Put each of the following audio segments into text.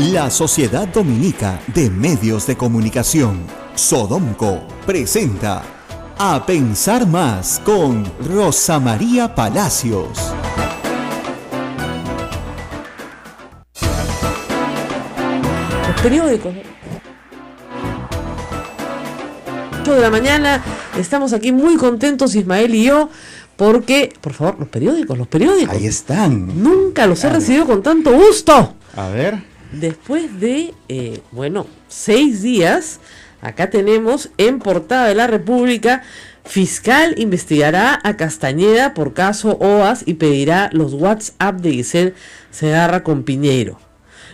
La Sociedad Dominica de Medios de Comunicación, Sodomco, presenta A Pensar Más con Rosa María Palacios. Los periódicos. 8 de la mañana, estamos aquí muy contentos Ismael y yo, porque, por favor, los periódicos. Ahí están. Nunca los he recibido con tanto gusto. A ver. Después de, 6 días, acá tenemos en portada de La República: fiscal investigará a Castañeda por caso OAS y pedirá los WhatsApp de Giselle Segarra con Piñeiro.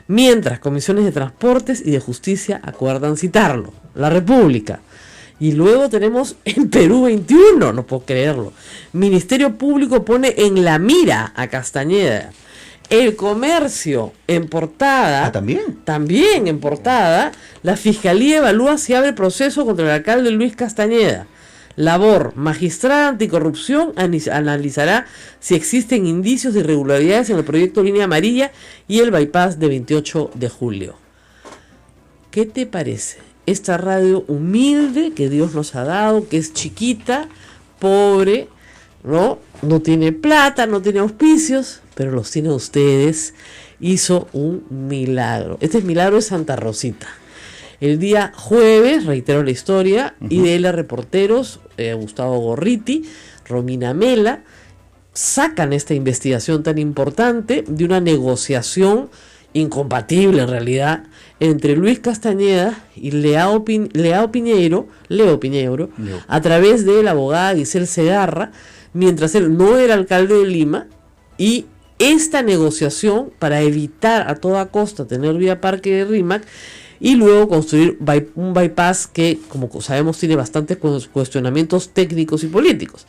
Mientras, comisiones de transportes y de justicia acuerdan citarlo. La República. Y luego tenemos en Perú 21, no puedo creerlo. Ministerio Público pone en la mira a Castañeda. El Comercio, en portada. ¿También? También en portada. La Fiscalía evalúa si abre proceso contra el alcalde Luis Castañeda. Labor, magistrada anticorrupción analizará si existen indicios de irregularidades en el proyecto Línea Amarilla y el bypass de 28 de julio. ¿Qué te parece? Esta radio humilde que Dios nos ha dado, que es chiquita, pobre, ¿no? No tiene plata, no tiene auspicios, pero los tiene ustedes. Hizo un milagro. Este milagro es Santa Rosita. El día jueves, reitero la historia, IDL Reporteros, Gustavo Gorriti, Romina Mela, sacan esta investigación tan importante de una negociación incompatible en realidad entre Luis Castañeda y Leo Piñeiro, a través de la abogada Giselle Segarra, mientras él no era alcalde de Lima, y esta negociación para evitar a toda costa tener vía Parque de Rímac y luego construir un bypass que, como sabemos, tiene bastantes cuestionamientos técnicos y políticos.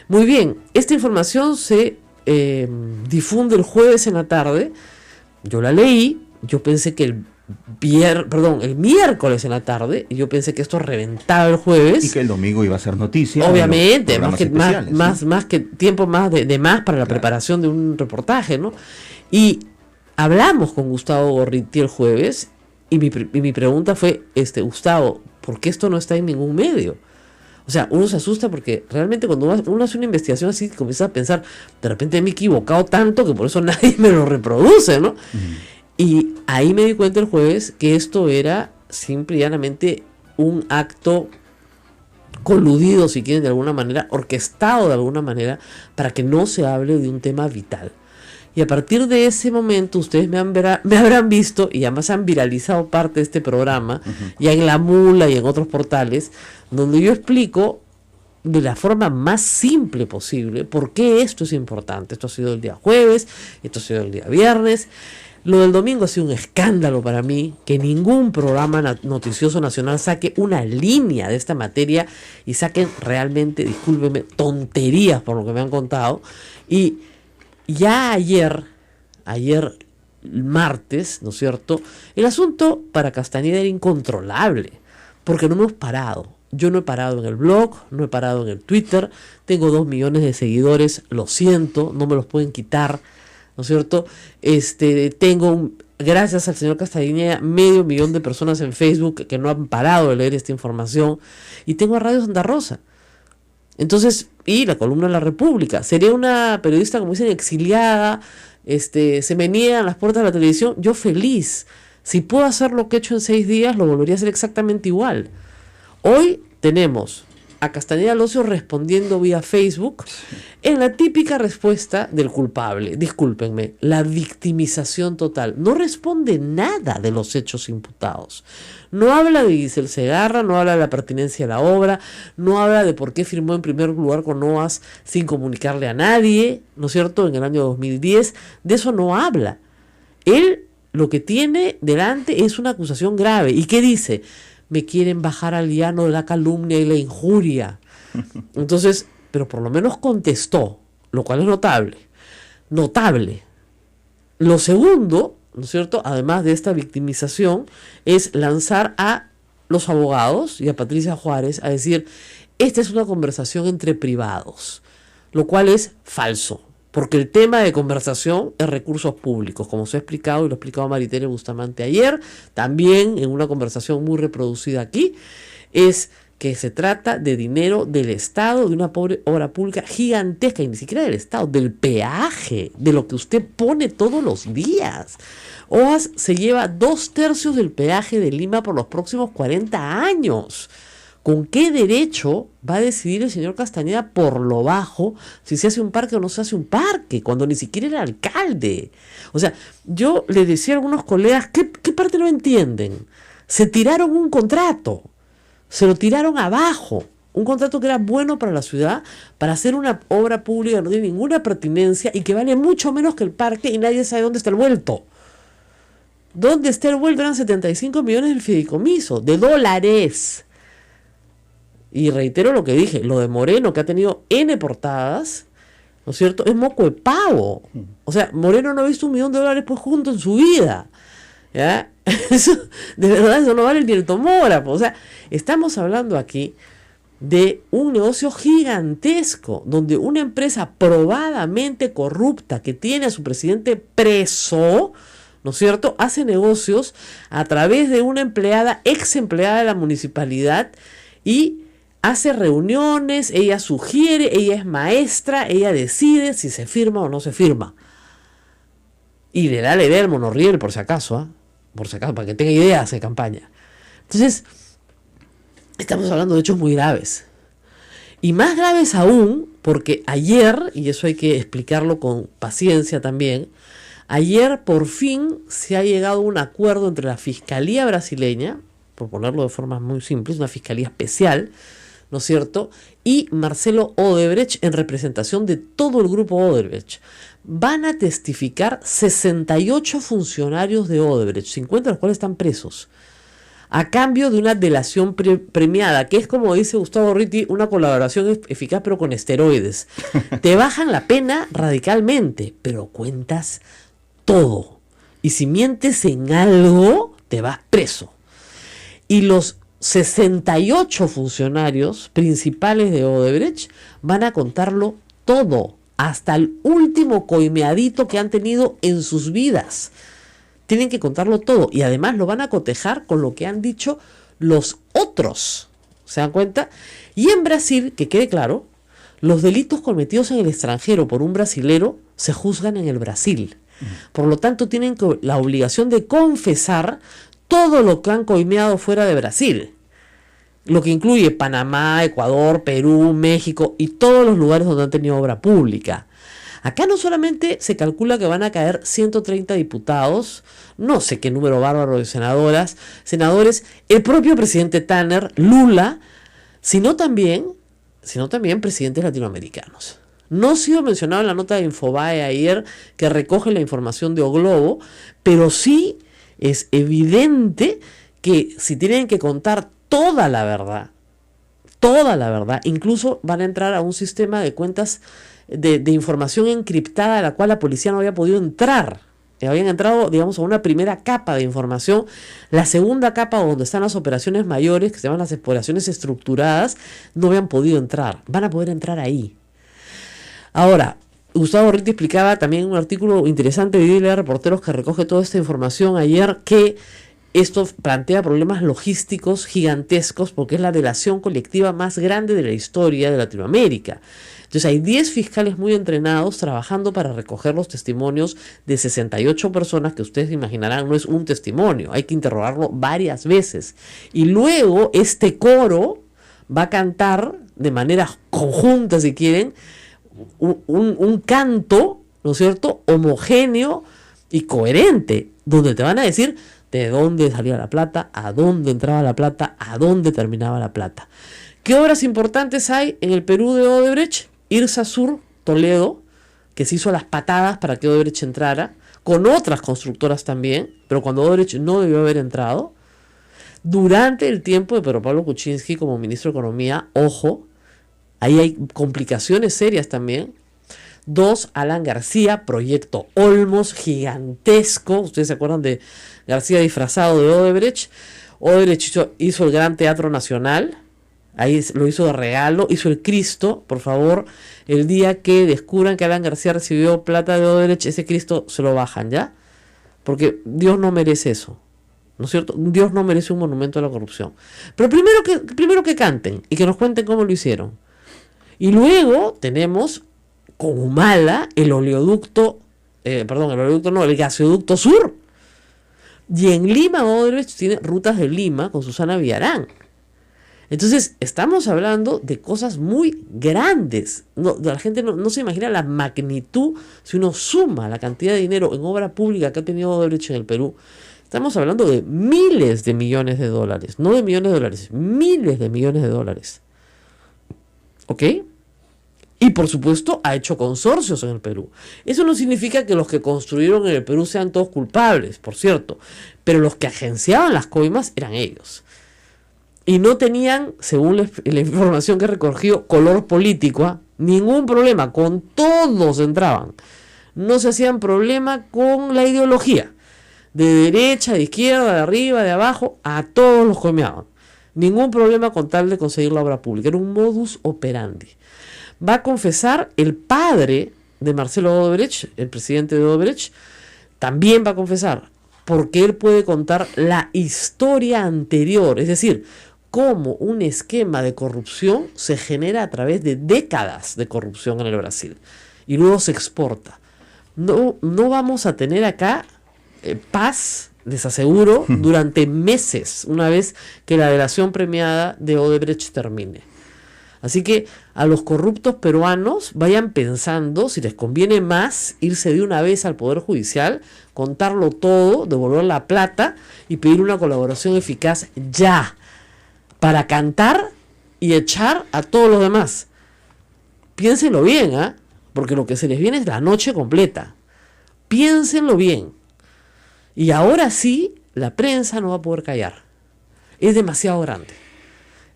Muy bien, esta información se difunde el jueves en la tarde. Yo la leí, yo pensé que el miércoles en la tarde, y yo pensé que esto reventaba el jueves. Y que el domingo iba a ser noticia. Obviamente, más que tiempo más de más para la preparación de un reportaje, ¿no? Y hablamos con Gustavo Gorriti el jueves, y mi pregunta fue, Gustavo, ¿por qué esto no está en ningún medio? O sea, uno se asusta porque realmente cuando uno hace una investigación así, comienza a pensar, de repente me he equivocado tanto que por eso nadie me lo reproduce, ¿no? Y ahí me di cuenta el jueves que esto era simple y llanamente un acto coludido, si quieren, de alguna manera, orquestado de alguna manera, para que no se hable de un tema vital. Y a partir de ese momento ustedes me habrán visto, y además han viralizado parte de este programa, ya en La Mula y en otros portales, donde yo explico de la forma más simple posible por qué esto es importante. Esto ha sido el día jueves, esto ha sido el día viernes. Lo del domingo ha sido un escándalo para mí, que ningún programa noticioso nacional saque una línea de esta materia y saquen realmente, discúlpenme, tonterías por lo que me han contado. Y ya ayer martes, ¿no es cierto?, el asunto para Castañeda era incontrolable, porque no hemos parado. Yo no he parado en el blog, no he parado en el Twitter, tengo 2 millones de seguidores, lo siento, no me los pueden quitar, ¿no es cierto? Tengo, gracias al señor Castañeda, 500,000 de personas en Facebook que no han parado de leer esta información, y tengo a Radio Santa Rosa. Entonces, y la columna de La República. Sería una periodista, como dicen, exiliada, se me niegan las puertas de la televisión. Yo feliz. Si puedo hacer lo que he hecho en 6 días, lo volvería a hacer exactamente igual. Hoy tenemos a Castañeda Alonso respondiendo vía Facebook en la típica respuesta del culpable. Discúlpenme, la victimización total. No responde nada de los hechos imputados. No habla de Giselle Segarra, no habla de la pertinencia de la obra, no habla de por qué firmó en primer lugar con OAS sin comunicarle a nadie, ¿no es cierto?, en el año 2010. De eso no habla. Él lo que tiene delante es una acusación grave. ¿Y qué dice? Me quieren bajar al llano de la calumnia y la injuria. Entonces, pero por lo menos contestó, lo cual es notable. Notable. Lo segundo, ¿no es cierto?, además de esta victimización, es lanzar a los abogados y a Patricia Juárez a decir, esta es una conversación entre privados, lo cual es falso. Porque el tema de conversación es recursos públicos, como se ha explicado y lo ha explicado Maritere Bustamante ayer, también en una conversación muy reproducida aquí, es que se trata de dinero del Estado, de una pobre obra pública gigantesca, y ni siquiera del Estado, del peaje, de lo que usted pone todos los días. OAS se lleva 2/3 del peaje de Lima por los próximos 40 años. ¿Con qué derecho va a decidir el señor Castañeda por lo bajo si se hace un parque o no se hace un parque, cuando ni siquiera era alcalde? O sea, yo le decía a algunos colegas, ¿qué parte no entienden? Se tiraron un contrato, se lo tiraron abajo, un contrato que era bueno para la ciudad, para hacer una obra pública que no tiene ninguna pertinencia y que vale mucho menos que el parque y nadie sabe dónde está el vuelto. ¿Dónde está el vuelto? Eran 75 millones del fideicomiso, de dólares. Y reitero lo que dije, lo de Moreno, que ha tenido N portadas, ¿no es cierto? Es moco de pavo. O sea, Moreno no ha visto $1.000.000 pues junto en su vida. ¿Ya? Eso, de verdad, eso no vale ni el tomógrafo. O sea, estamos hablando aquí de un negocio gigantesco, donde una empresa probadamente corrupta, que tiene a su presidente preso, ¿no es cierto?, hace negocios a través de una empleada, ex empleada de la municipalidad, y hace reuniones, ella sugiere, ella es maestra, ella decide si se firma o no se firma. Y le da la idea al monorriel, por si acaso, por si acaso, para que tenga ideas de campaña. Entonces, estamos hablando de hechos muy graves. Y más graves aún, porque ayer, y eso hay que explicarlo con paciencia también, ayer por fin se ha llegado a un acuerdo entre la Fiscalía brasileña, por ponerlo de forma muy simple, es una fiscalía especial, ¿no es cierto?, y Marcelo Odebrecht en representación de todo el grupo Odebrecht. Van a testificar 68 funcionarios de Odebrecht, 50 de los cuales están presos, a cambio de una delación premiada, que es, como dice Gustavo Ritti, una colaboración eficaz pero con esteroides. Te bajan la pena radicalmente, pero cuentas todo. Y si mientes en algo, te vas preso. Y los 68 funcionarios principales de Odebrecht van a contarlo todo, hasta el último coimeadito que han tenido en sus vidas. Tienen que contarlo todo, y además lo van a cotejar con lo que han dicho los otros. ¿Se dan cuenta? Y en Brasil, que quede claro, los delitos cometidos en el extranjero por un brasilero se juzgan en el Brasil. Por lo tanto, tienen la obligación de confesar todo lo que han coimeado fuera de Brasil, lo que incluye Panamá, Ecuador, Perú, México y todos los lugares donde han tenido obra pública. Acá no solamente se calcula que van a caer 130 diputados, no sé qué número bárbaro de senadores, el propio presidente Tanner, Lula, sino también presidentes latinoamericanos. No ha sido mencionado en la nota de Infobae ayer, que recoge la información de O Globo, pero sí es evidente que si tienen que contar toda la verdad, incluso van a entrar a un sistema de cuentas de información encriptada a la cual la policía no había podido entrar. Habían entrado, digamos, a una primera capa de información. La segunda capa, donde están las operaciones mayores, que se llaman las exploraciones estructuradas, no habían podido entrar. Van a poder entrar ahí. Ahora, Gustavo Ritti explicaba también en un artículo interesante de Dile a Reporteros, que recoge toda esta información ayer, que esto plantea problemas logísticos gigantescos, porque es la delación colectiva más grande de la historia de Latinoamérica. Entonces hay 10 fiscales muy entrenados trabajando para recoger los testimonios de 68 personas, que ustedes imaginarán no es un testimonio, hay que interrogarlo varias veces. Y luego este coro va a cantar de manera conjunta, si quieren, un canto, ¿no es cierto?, homogéneo y coherente, donde te van a decir de dónde salía la plata, a dónde entraba la plata, a dónde terminaba la plata. ¿Qué obras importantes hay en el Perú de Odebrecht? Irsa Sur, Toledo, que se hizo las patadas para que Odebrecht entrara, con otras constructoras también, pero cuando Odebrecht no debió haber entrado. Durante el tiempo de Pedro Pablo Kuczynski como ministro de Economía, ojo, ahí hay complicaciones serias también. 2, Alan García, proyecto Olmos, gigantesco. Ustedes se acuerdan de García disfrazado de Odebrecht. Odebrecht hizo el Gran Teatro Nacional, Ahí lo hizo de regalo, hizo el Cristo, por favor. El día que descubran que Alan García recibió plata de Odebrecht, ese Cristo se lo bajan, ¿ya? Porque Dios no merece eso, ¿no es cierto? Dios no merece un monumento a la corrupción. Pero primero que canten y que nos cuenten cómo lo hicieron. Y luego tenemos con Humala el gasoducto sur. Y en Lima, Odebrecht tiene Rutas de Lima con Susana Villarán. Entonces, estamos hablando de cosas muy grandes. La gente no se imagina la magnitud si uno suma la cantidad de dinero en obra pública que ha tenido Odebrecht en el Perú. Estamos hablando de miles de millones de dólares, no de millones de dólares, miles de millones de dólares. ¿Ok? Y por supuesto ha hecho consorcios en el Perú. Eso no significa que los que construyeron en el Perú sean todos culpables, por cierto, pero los que agenciaban las coimas eran ellos. Y no tenían, según la información que he recogido, color político, ningún problema, con todos entraban. No se hacían problema con la ideología, de derecha, de izquierda, de arriba, de abajo, a todos los coimeaban. Ningún problema con tal de conseguir la obra pública, era un modus operandi. Va a confesar el padre de Marcelo Odebrecht, el presidente de Odebrecht, también va a confesar, porque él puede contar la historia anterior, es decir, cómo un esquema de corrupción se genera a través de décadas de corrupción en el Brasil y luego se exporta. No vamos a tener acá paz, les aseguro, durante meses, una vez que la delación premiada de Odebrecht termine. Así que a los corruptos peruanos vayan pensando si les conviene más irse de una vez al Poder Judicial, contarlo todo, devolver la plata y pedir una colaboración eficaz ya, para cantar y echar a todos los demás. Piénsenlo bien, porque lo que se les viene es la noche completa. Piénsenlo bien. Y ahora sí, la prensa no va a poder callar. Es demasiado grande.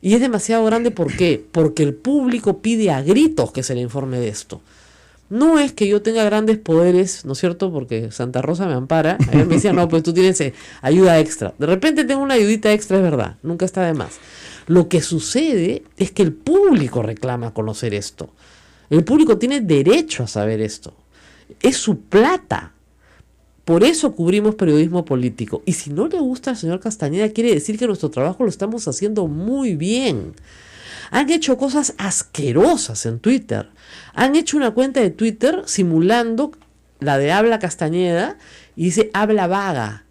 Y es demasiado grande, ¿por qué? Porque el público pide a gritos que se le informe de esto. No es que yo tenga grandes poderes, ¿no es cierto? Porque Santa Rosa me ampara. Ayer me decía, no, pues tú tienes ayuda extra. De repente tengo una ayudita extra, es verdad. Nunca está de más. Lo que sucede es que el público reclama conocer esto. El público tiene derecho a saber esto. Es su plata. Por eso cubrimos periodismo político. Y si no le gusta al señor Castañeda, quiere decir que nuestro trabajo lo estamos haciendo muy bien. Han hecho cosas asquerosas en Twitter. Han hecho una cuenta de Twitter simulando la de Habla Castañeda y dice Habla Vaga.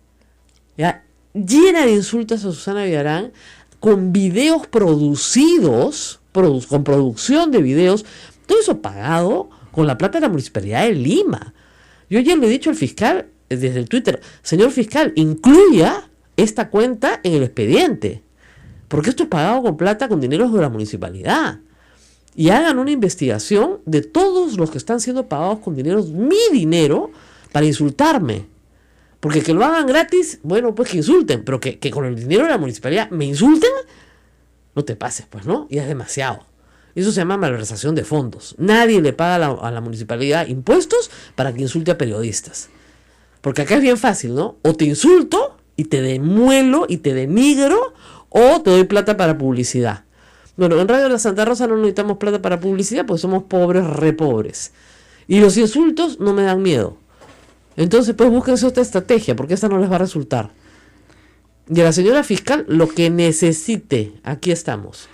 ¿Ya? Llena de insultos a Susana Villarán con videos producidos, con producción de videos, todo eso pagado con la plata de la Municipalidad de Lima. Yo ya le he dicho al fiscal desde el Twitter, señor fiscal, incluya esta cuenta en el expediente. Porque esto es pagado con plata, con dinero de la municipalidad. Y hagan una investigación de todos los que están siendo pagados con dinero, mi dinero, para insultarme. Porque que lo hagan gratis, bueno, pues que insulten. Pero que con el dinero de la municipalidad me insulten, no te pases, pues, ¿no? Y es demasiado. Eso se llama malversación de fondos. Nadie le paga a la municipalidad impuestos para que insulte a periodistas. Porque acá es bien fácil, ¿no? O te insulto y te demuelo y te denigro, o te doy plata para publicidad. Bueno, en Radio de la Santa Rosa no necesitamos plata para publicidad porque somos pobres, re pobres. Y los insultos no me dan miedo. Entonces, pues búsquense otra estrategia, porque esta no les va a resultar. Y a la señora fiscal, lo que necesite, aquí estamos.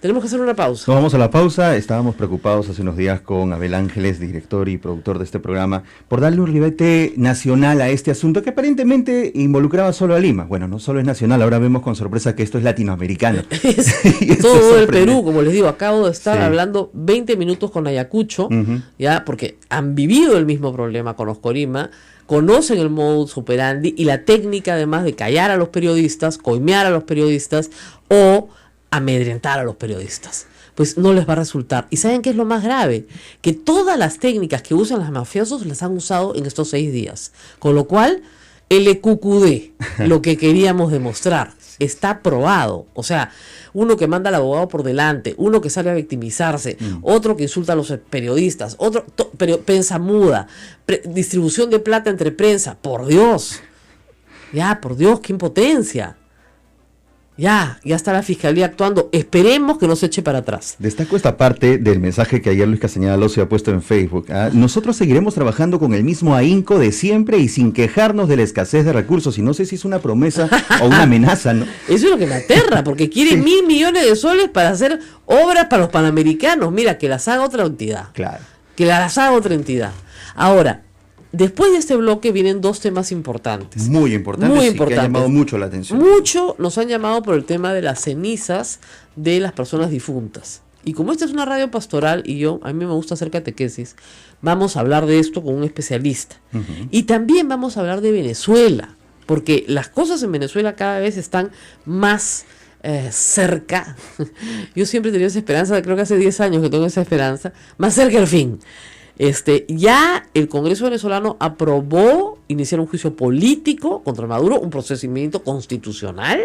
Tenemos que hacer una pausa. Nos vamos a la pausa. Estábamos preocupados hace unos días con Abel Ángeles, director y productor de este programa, por darle un ribete nacional a este asunto que aparentemente involucraba solo a Lima. Bueno, no solo es nacional, ahora vemos con sorpresa que esto es latinoamericano. Todo el Perú, como les digo, acabo de estar hablando 20 minutos con Ayacucho, ya, porque han vivido el mismo problema con los Corima, conocen el modus operandi y la técnica además de callar a los periodistas, coimear a los periodistas o amedrentar a los periodistas. Pues no les va a resultar. ¿Y saben qué es lo más grave? Que todas las técnicas que usan los mafiosos las han usado en estos 6 días. Con lo cual, el EQQD, lo que queríamos demostrar, está probado. O sea, uno que manda al abogado por delante, uno que sale a victimizarse, otro que insulta a los periodistas, otro, prensa muda, distribución de plata entre prensa. Por Dios. Ya, por Dios, qué impotencia. Ya está la fiscalía actuando. Esperemos que no se eche para atrás. Destaco esta parte del mensaje que ayer Luis Castañeda Locio ha puesto en Facebook. Nosotros seguiremos trabajando con el mismo ahínco de siempre y sin quejarnos de la escasez de recursos. Y no sé si es una promesa o una amenaza, ¿no? Eso es lo que me aterra, porque quieren 1.000 millones de soles para hacer obras para los panamericanos. Mira, que las haga otra entidad. Claro. Que las haga otra entidad. Ahora, después de este bloque vienen dos temas importantes. Muy importantes. Sí, que ha llamado mucho la atención. Mucho nos han llamado por el tema de las cenizas de las personas difuntas. Y como esta es una radio pastoral y a mí me gusta hacer catequesis, vamos a hablar de esto con un especialista. Y también vamos a hablar de Venezuela, porque las cosas en Venezuela cada vez están más cerca. Yo siempre he tenido esa esperanza, creo que hace 10 años que tengo esa esperanza, más cerca al fin. Ya el Congreso venezolano aprobó iniciar un juicio político contra Maduro, un procedimiento constitucional,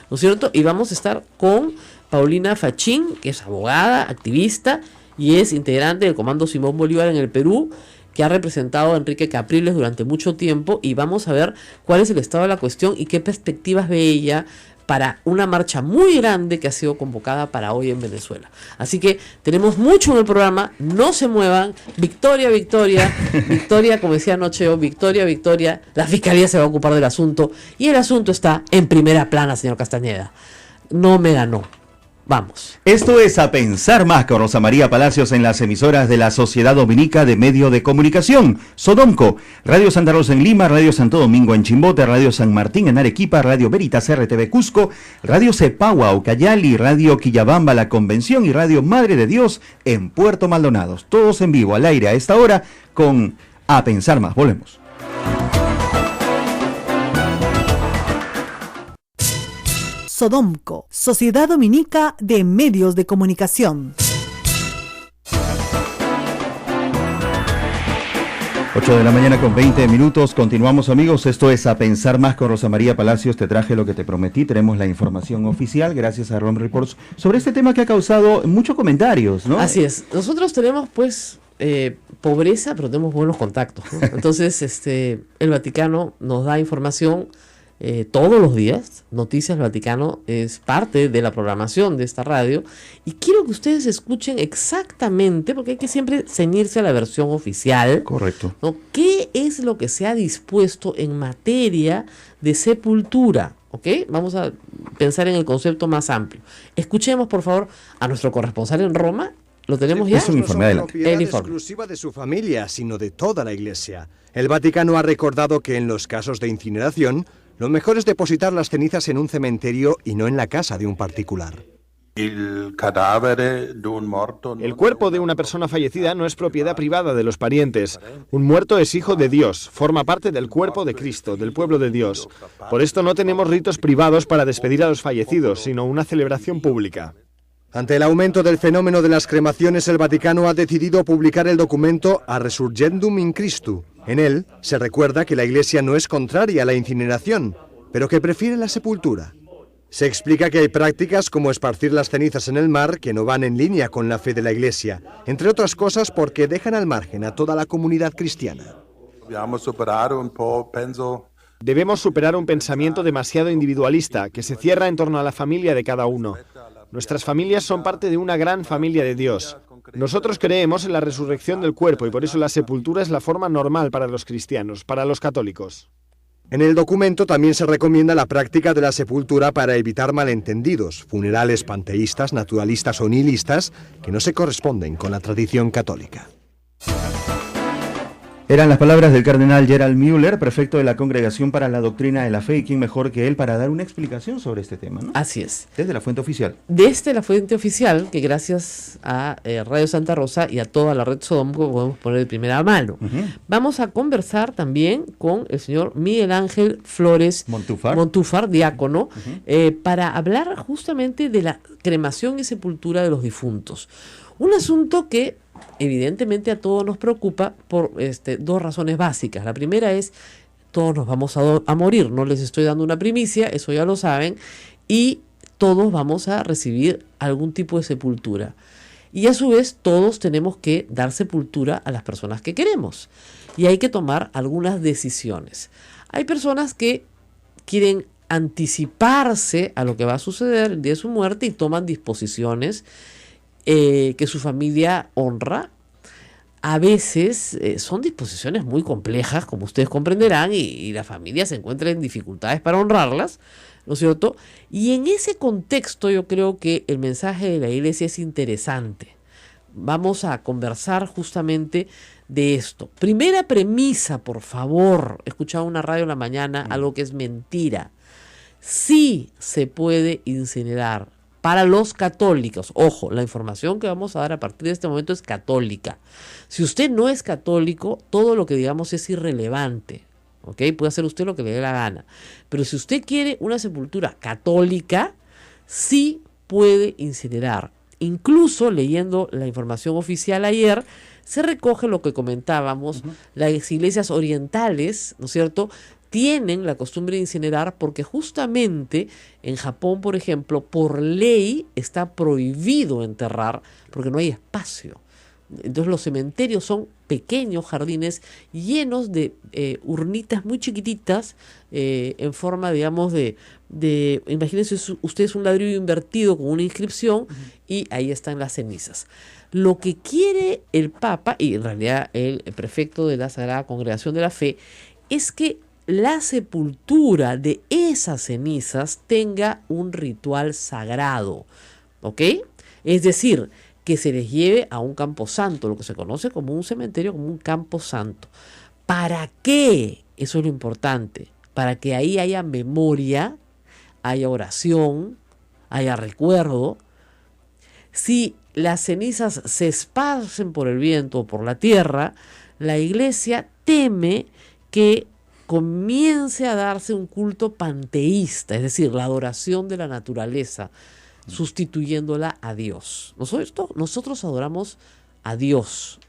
¿no es cierto? Y vamos a estar con Paulina Fachín, que es abogada, activista y es integrante del Comando Simón Bolívar en el Perú, que ha representado a Enrique Capriles durante mucho tiempo, y vamos a ver cuál es el estado de la cuestión y qué perspectivas ve ella para una marcha muy grande que ha sido convocada para hoy en Venezuela. Así que tenemos mucho en el programa, no se muevan. Victoria, como decía anoche yo, victoria, la Fiscalía se va a ocupar del asunto y el asunto está en primera plana, señor Castañeda. No me ganó. Vamos. Esto es A Pensar Más con Rosa María Palacios en las emisoras de la Sociedad Dominica de Medio de Comunicación, Sodomco, Radio Santa Rosa en Lima, Radio Santo Domingo en Chimbote, Radio San Martín en Arequipa, Radio Veritas RTV Cusco, Radio Cepagua Ucayali, Radio Quillabamba La Convención y Radio Madre de Dios en Puerto Maldonados. Todos en vivo al aire a esta hora con A Pensar Más. Volvemos. Sodomco, Sociedad Dominica de Medios de Comunicación. 8 de la mañana con 20 minutos. Continuamos, amigos. Esto es A Pensar Más con Rosa María Palacios. Te traje lo que te prometí. Tenemos la información oficial, gracias a ROM Reports, sobre este tema que ha causado muchos comentarios, ¿no? Así es. Nosotros tenemos, pobreza, pero tenemos buenos contactos, ¿no? Entonces, el Vaticano nos da información todos los días. Noticias del Vaticano es parte de la programación de esta radio y quiero que ustedes escuchen exactamente, porque hay que siempre ceñirse a la versión oficial. Correcto. ¿No? ¿Qué es lo que se ha dispuesto en materia de sepultura? ¿Ok? Vamos a pensar en el concepto más amplio. Escuchemos, por favor, a nuestro corresponsal en Roma. ¿Lo tenemos ya? Es un informe, adelante. No son propiedad exclusiva de su familia, sino de toda la Iglesia. El Vaticano ha recordado que en los casos de incineración, lo mejor es depositar las cenizas en un cementerio y no en la casa de un particular. El cuerpo de una persona fallecida no es propiedad privada de los parientes. Un muerto es hijo de Dios, forma parte del cuerpo de Cristo, del pueblo de Dios. Por esto no tenemos ritos privados para despedir a los fallecidos, sino una celebración pública. Ante el aumento del fenómeno de las cremaciones, el Vaticano ha decidido publicar el documento A Resurgendum in Christu. En él se recuerda que la Iglesia no es contraria a la incineración, pero que prefiere la sepultura. Se explica que hay prácticas como esparcir las cenizas en el mar que no van en línea con la fe de la Iglesia, entre otras cosas porque dejan al margen a toda la comunidad cristiana. Debemos superar un pensamiento demasiado individualista que se cierra en torno a la familia de cada uno. Nuestras familias son parte de una gran familia de Dios. Nosotros creemos en la resurrección del cuerpo y por eso la sepultura es la forma normal para los cristianos, para los católicos. En el documento también se recomienda la práctica de la sepultura para evitar malentendidos, funerales panteístas, naturalistas o nihilistas que no se corresponden con la tradición católica. Eran las palabras del cardenal Gerald Müller, prefecto de la Congregación para la Doctrina de la Fe, y quién mejor que él para dar una explicación sobre este tema, ¿no? Así es. Desde la fuente oficial. Desde la fuente oficial, que gracias a Radio Santa Rosa y a toda la red Sodomco podemos poner de primera mano. Vamos a conversar también con el señor Miguel Ángel Flores Montúfar, diácono, para hablar justamente de la cremación y sepultura de los difuntos. Un asunto que evidentemente a todos nos preocupa por dos razones básicas. La primera es, todos nos vamos a morir, no les estoy dando una primicia, eso ya lo saben, y todos vamos a recibir algún tipo de sepultura. Y a su vez todos tenemos que dar sepultura a las personas que queremos. Y hay que tomar algunas decisiones. Hay personas que quieren anticiparse a lo que va a suceder el día de su muerte y toman disposiciones que su familia honra. A veces son disposiciones muy complejas, como ustedes comprenderán, y la familia se encuentra en dificultades para honrarlas, ¿no es cierto? Y en ese contexto yo creo que el mensaje de la Iglesia es interesante. Vamos a conversar justamente de esto. Primera premisa, por favor. He escuchado en una radio en la mañana algo que es mentira. Sí se puede incinerar. Para los católicos, ojo, la información que vamos a dar a partir de este momento es católica. Si usted no es católico, todo lo que digamos es irrelevante, ¿ok? Puede hacer usted lo que le dé la gana. Pero si usted quiere una sepultura católica, sí puede incinerar. Incluso leyendo la información oficial ayer, se recoge lo que comentábamos, las iglesias orientales, ¿no es cierto?, tienen la costumbre de incinerar porque justamente en Japón, por ejemplo, por ley está prohibido enterrar porque no hay espacio. Entonces los cementerios son pequeños jardines llenos de urnitas muy chiquititas en forma, digamos, de imagínense ustedes un ladrillo invertido con una inscripción y ahí están las cenizas. Lo que quiere el Papa, y en realidad el prefecto de la Sagrada Congregación de la Fe, es que la sepultura de esas cenizas tenga un ritual sagrado, ¿ok? Es decir, que se les lleve a un camposanto, lo que se conoce como un cementerio, como un camposanto. ¿Para qué? Eso es lo importante. Para que ahí haya memoria, haya oración, haya recuerdo. Si las cenizas se esparcen por el viento o por la tierra, la Iglesia teme que comience a darse un culto panteísta, es decir, la adoración de la naturaleza, sustituyéndola a Dios. Nosotros adoramos a Dios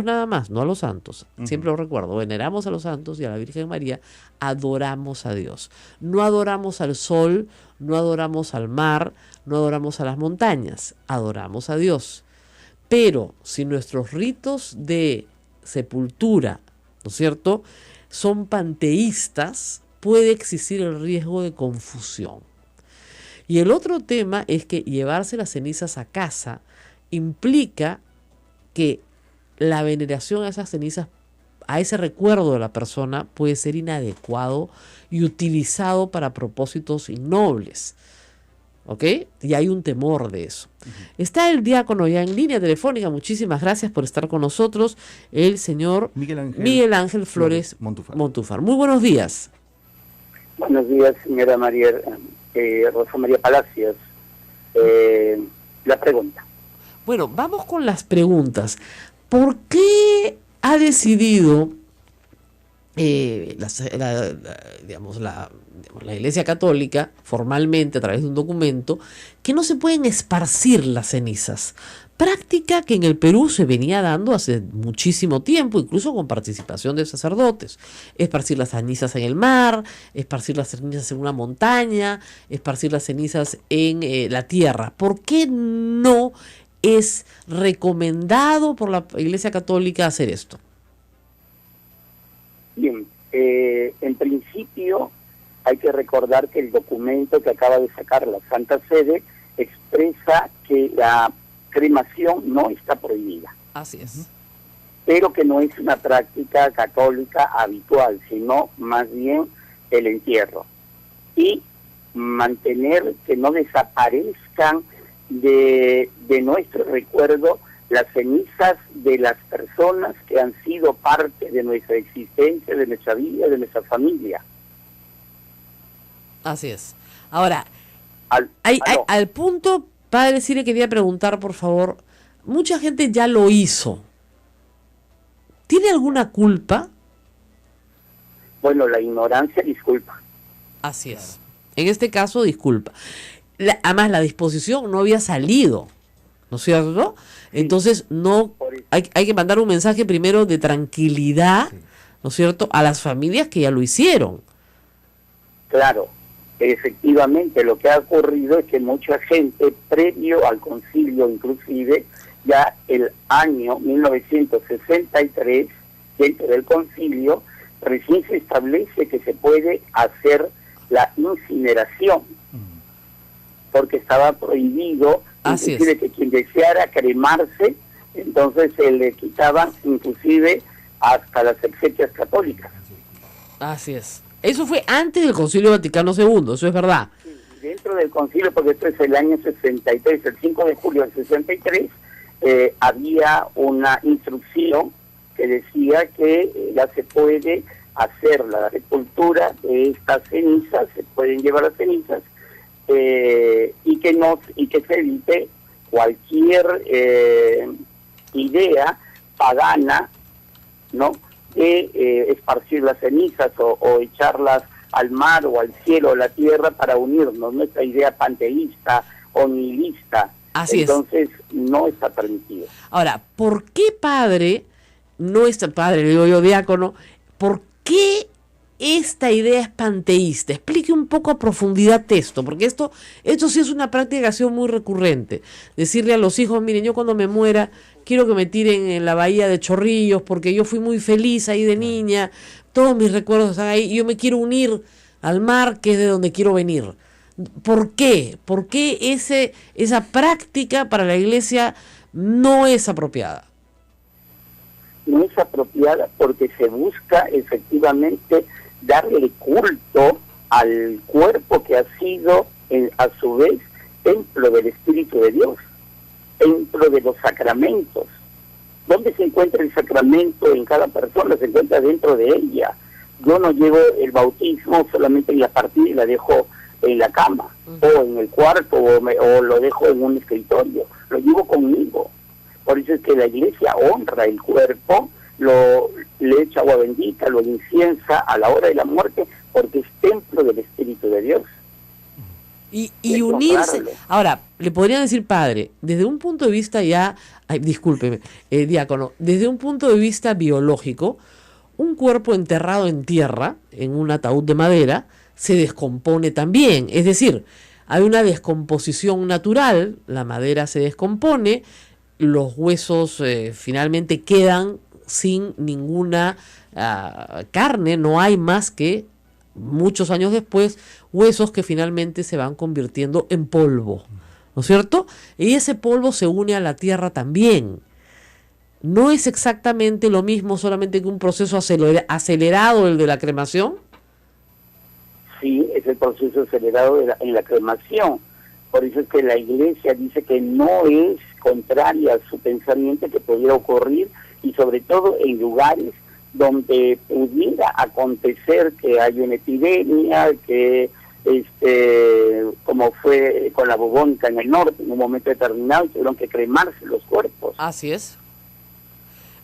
nada más, no a los santos. Siempre lo recuerdo, veneramos a los santos y a la Virgen María, adoramos a Dios. No adoramos al sol, no adoramos al mar, no adoramos a las montañas, adoramos a Dios. Pero si nuestros ritos de sepultura, ¿no es cierto?, son panteístas, puede existir el riesgo de confusión. Y el otro tema es que llevarse las cenizas a casa implica que la veneración a esas cenizas, a ese recuerdo de la persona, puede ser inadecuado y utilizado para propósitos innobles. ¿Ok? Y hay un temor de eso. Está el diácono ya en línea telefónica. Muchísimas gracias por estar con nosotros. El señor Miguel Ángel Flores Montúfar. Muy buenos días. Buenos días, señora Rosa María Palacios. La pregunta. Bueno, vamos con las preguntas. ¿Por qué ha decidido la Iglesia Católica, formalmente a través de un documento, que no se pueden esparcir las cenizas? Práctica que en el Perú se venía dando hace muchísimo tiempo, incluso con participación de sacerdotes. Esparcir las cenizas en el mar, esparcir las cenizas en una montaña, esparcir las cenizas en la tierra. ¿Por qué no es recomendado por la Iglesia Católica hacer esto? Bien, en principio hay que recordar que el documento que acaba de sacar la Santa Sede expresa que la cremación no está prohibida. Así es. Pero que no es una práctica católica habitual, sino más bien el entierro. Y mantener que no desaparezcan de nuestro recuerdo las cenizas de las personas que han sido parte de nuestra existencia, de nuestra vida, de nuestra familia. Así es. Ahora, al punto, padre, sí le quería preguntar, por favor, mucha gente ya lo hizo. ¿Tiene alguna culpa? Bueno, la ignorancia disculpa. Así es. En este caso, disculpa. Además, la disposición no había salido, ¿no es cierto? Entonces, no hay que mandar un mensaje primero de tranquilidad, ¿no es cierto?, a las familias que ya lo hicieron. Claro, efectivamente, lo que ha ocurrido es que mucha gente, previo al concilio inclusive, ya el año 1963, dentro del concilio, recién se establece que se puede hacer la incineración, porque estaba prohibido, Así inclusive es. que quien deseara cremarse, entonces se le quitaban inclusive hasta las exequias católicas. Así es. Eso fue antes del Concilio Vaticano II, eso es verdad. Dentro del concilio, porque esto es el año 63, el 5 de julio del 63, había una instrucción que decía que ya se puede hacer la sepultura de estas cenizas, se pueden llevar las cenizas, y que se evite cualquier idea pagana, ¿no?, de esparcir las cenizas o echarlas al mar o al cielo o la tierra para unirnos, nuestra idea panteísta o nihilista. Así es. Entonces no está permitido. Ahora, ¿por qué padre, no está padre, le digo yo diácono, por qué esta idea es panteísta? Explique un poco a profundidad esto, porque esto sí es una práctica que ha sido muy recurrente. Decirle a los hijos, miren, yo cuando me muera quiero que me tiren en la bahía de Chorrillos porque yo fui muy feliz ahí de niña, todos mis recuerdos están ahí, y yo me quiero unir al mar, que es de donde quiero venir. ¿Por qué? ¿Por qué esa práctica para la iglesia no es apropiada? No es apropiada porque se busca efectivamente darle culto al cuerpo que ha sido a su vez templo del Espíritu de Dios, templo de los sacramentos. ¿Dónde se encuentra el sacramento en cada persona? Se encuentra dentro de ella. Yo no llevo el bautismo solamente en la partida y la dejo en la cama, o en el cuarto, o lo dejo en un escritorio, lo llevo conmigo. Por eso es que la iglesia honra el cuerpo, le echa agua bendita, lo inciensa a la hora de la muerte, porque es templo del Espíritu de Dios. Y unirse. Ahora, le podrían decir, padre, desde un punto de vista discúlpeme, diácono, desde un punto de vista biológico, un cuerpo enterrado en tierra, en un ataúd de madera, se descompone también. Es decir, hay una descomposición natural, la madera se descompone, los huesos finalmente quedan sin ninguna carne, no hay más que muchos años después huesos que finalmente se van convirtiendo en polvo, ¿no es cierto? Y ese polvo se une a la tierra también. ¿No es exactamente lo mismo, solamente que un proceso acelerado el de la cremación? Sí, es el proceso acelerado en la cremación. Por eso es que la iglesia dice que no es contraria a su pensamiento que pudiera ocurrir, y sobre todo en lugares donde pudiera acontecer que hay una epidemia, que como fue con la bubónica en el norte, en un momento determinado tuvieron que cremarse los cuerpos. Así es.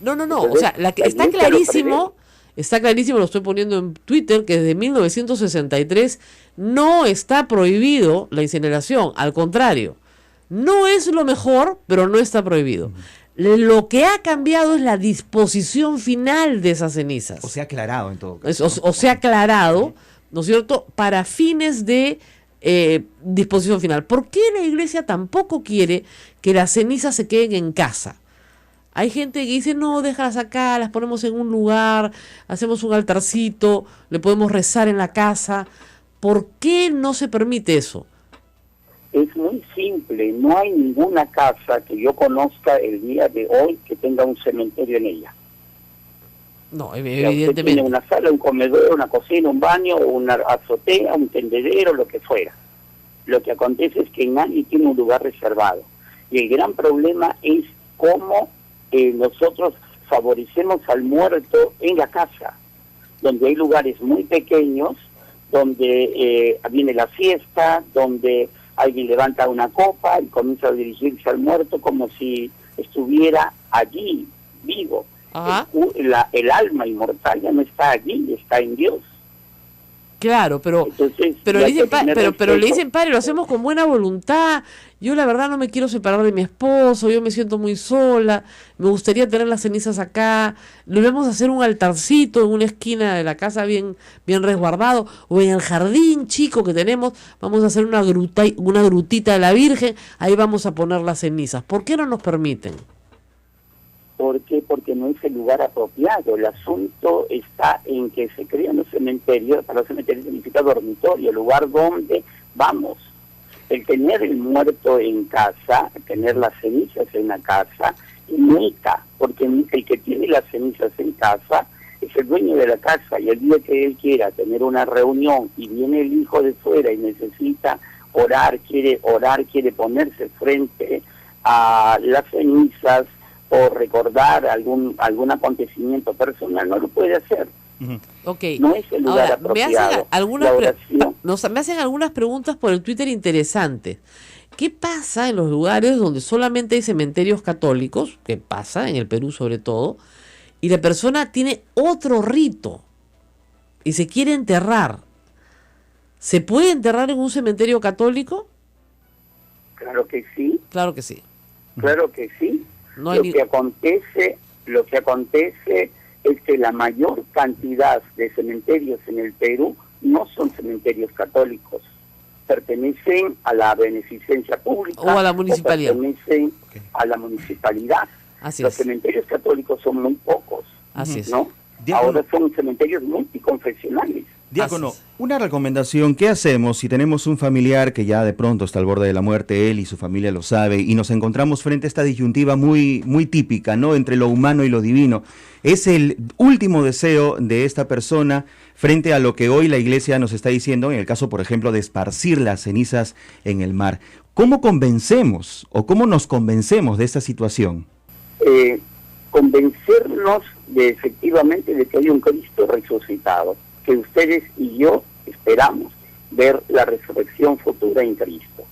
No, Entonces, o sea, está clarísimo, lo estoy poniendo en Twitter, que desde 1963 no está prohibido la incineración, al contrario, no es lo mejor, pero no está prohibido. Lo que ha cambiado es la disposición final de esas cenizas. O sea, aclarado en todo caso. O sea, aclarado, ¿no es cierto?, para fines de disposición final. ¿Por qué la iglesia tampoco quiere que las cenizas se queden en casa? Hay gente que dice, no, déjalas acá, las ponemos en un lugar, hacemos un altarcito, le podemos rezar en la casa. ¿Por qué no se permite eso? Es muy simple, no hay ninguna casa que yo conozca el día de hoy que tenga un cementerio en ella. No, Usted evidentemente. tiene una sala, un comedor, una cocina, un baño, una azotea, un tendedero, lo que fuera. Lo que acontece es que nadie tiene un lugar reservado. Y el gran problema es cómo nosotros favorecemos al muerto en la casa, donde hay lugares muy pequeños, donde viene la fiesta, donde alguien levanta una copa y comienza a dirigirse al muerto como si estuviera allí, vivo. El alma inmortal ya no está allí, está en Dios. Claro, pero Entonces, le dicen, pero le dicen, padre, lo hacemos con buena voluntad. Yo la verdad no me quiero separar de mi esposo, yo me siento muy sola, me gustaría tener las cenizas acá. Le vamos a hacer un altarcito en una esquina de la casa bien resguardado, o en el jardín chico que tenemos, vamos a hacer una grutita de la Virgen, ahí vamos a poner las cenizas. ¿Por qué no nos permiten? ¿Por qué? Porque no es el lugar apropiado. El asunto está en que se crean los cementerios. Para los cementerios significa dormitorio, el lugar donde vamos. El tener el muerto en casa, tener las cenizas en la casa, imita, porque el que tiene las cenizas en casa es el dueño de la casa, y el día que él quiera tener una reunión y viene el hijo de fuera y necesita orar, quiere ponerse frente a las cenizas o recordar algún acontecimiento personal, no lo puede hacer. Okay. No es el lugar Ahora, apropiado. Me hacen algunas preguntas por el Twitter interesantes. ¿Qué pasa en los lugares donde solamente hay cementerios católicos? ¿Qué pasa en el Perú sobre todo? Y la persona tiene otro rito y se quiere enterrar. ¿Se puede enterrar en un cementerio católico? Claro que sí. Claro que sí. Claro que sí. No hay Lo que acontece es que la mayor cantidad de cementerios en el Perú no son cementerios católicos, pertenecen a la beneficencia pública o a la municipalidad. O pertenecen a la municipalidad. Así Los es. cementerios católicos son muy pocos, Así es. ¿no? Diácono. Ahora son cementerios multiconfesionales. Diácono, Así es. una recomendación, ¿qué hacemos si tenemos un familiar que ya de pronto está al borde de la muerte, él y su familia lo sabe, y nos encontramos frente a esta disyuntiva muy típica, ¿no?, entre lo humano y lo divino? Es el último deseo de esta persona frente a lo que hoy la Iglesia nos está diciendo, en el caso, por ejemplo, de esparcir las cenizas en el mar. ¿Cómo convencemos o cómo nos convencemos de esta situación? Convencernos de efectivamente de que hay un Cristo resucitado, que ustedes y yo esperamos ver la resurrección futura en Cristo.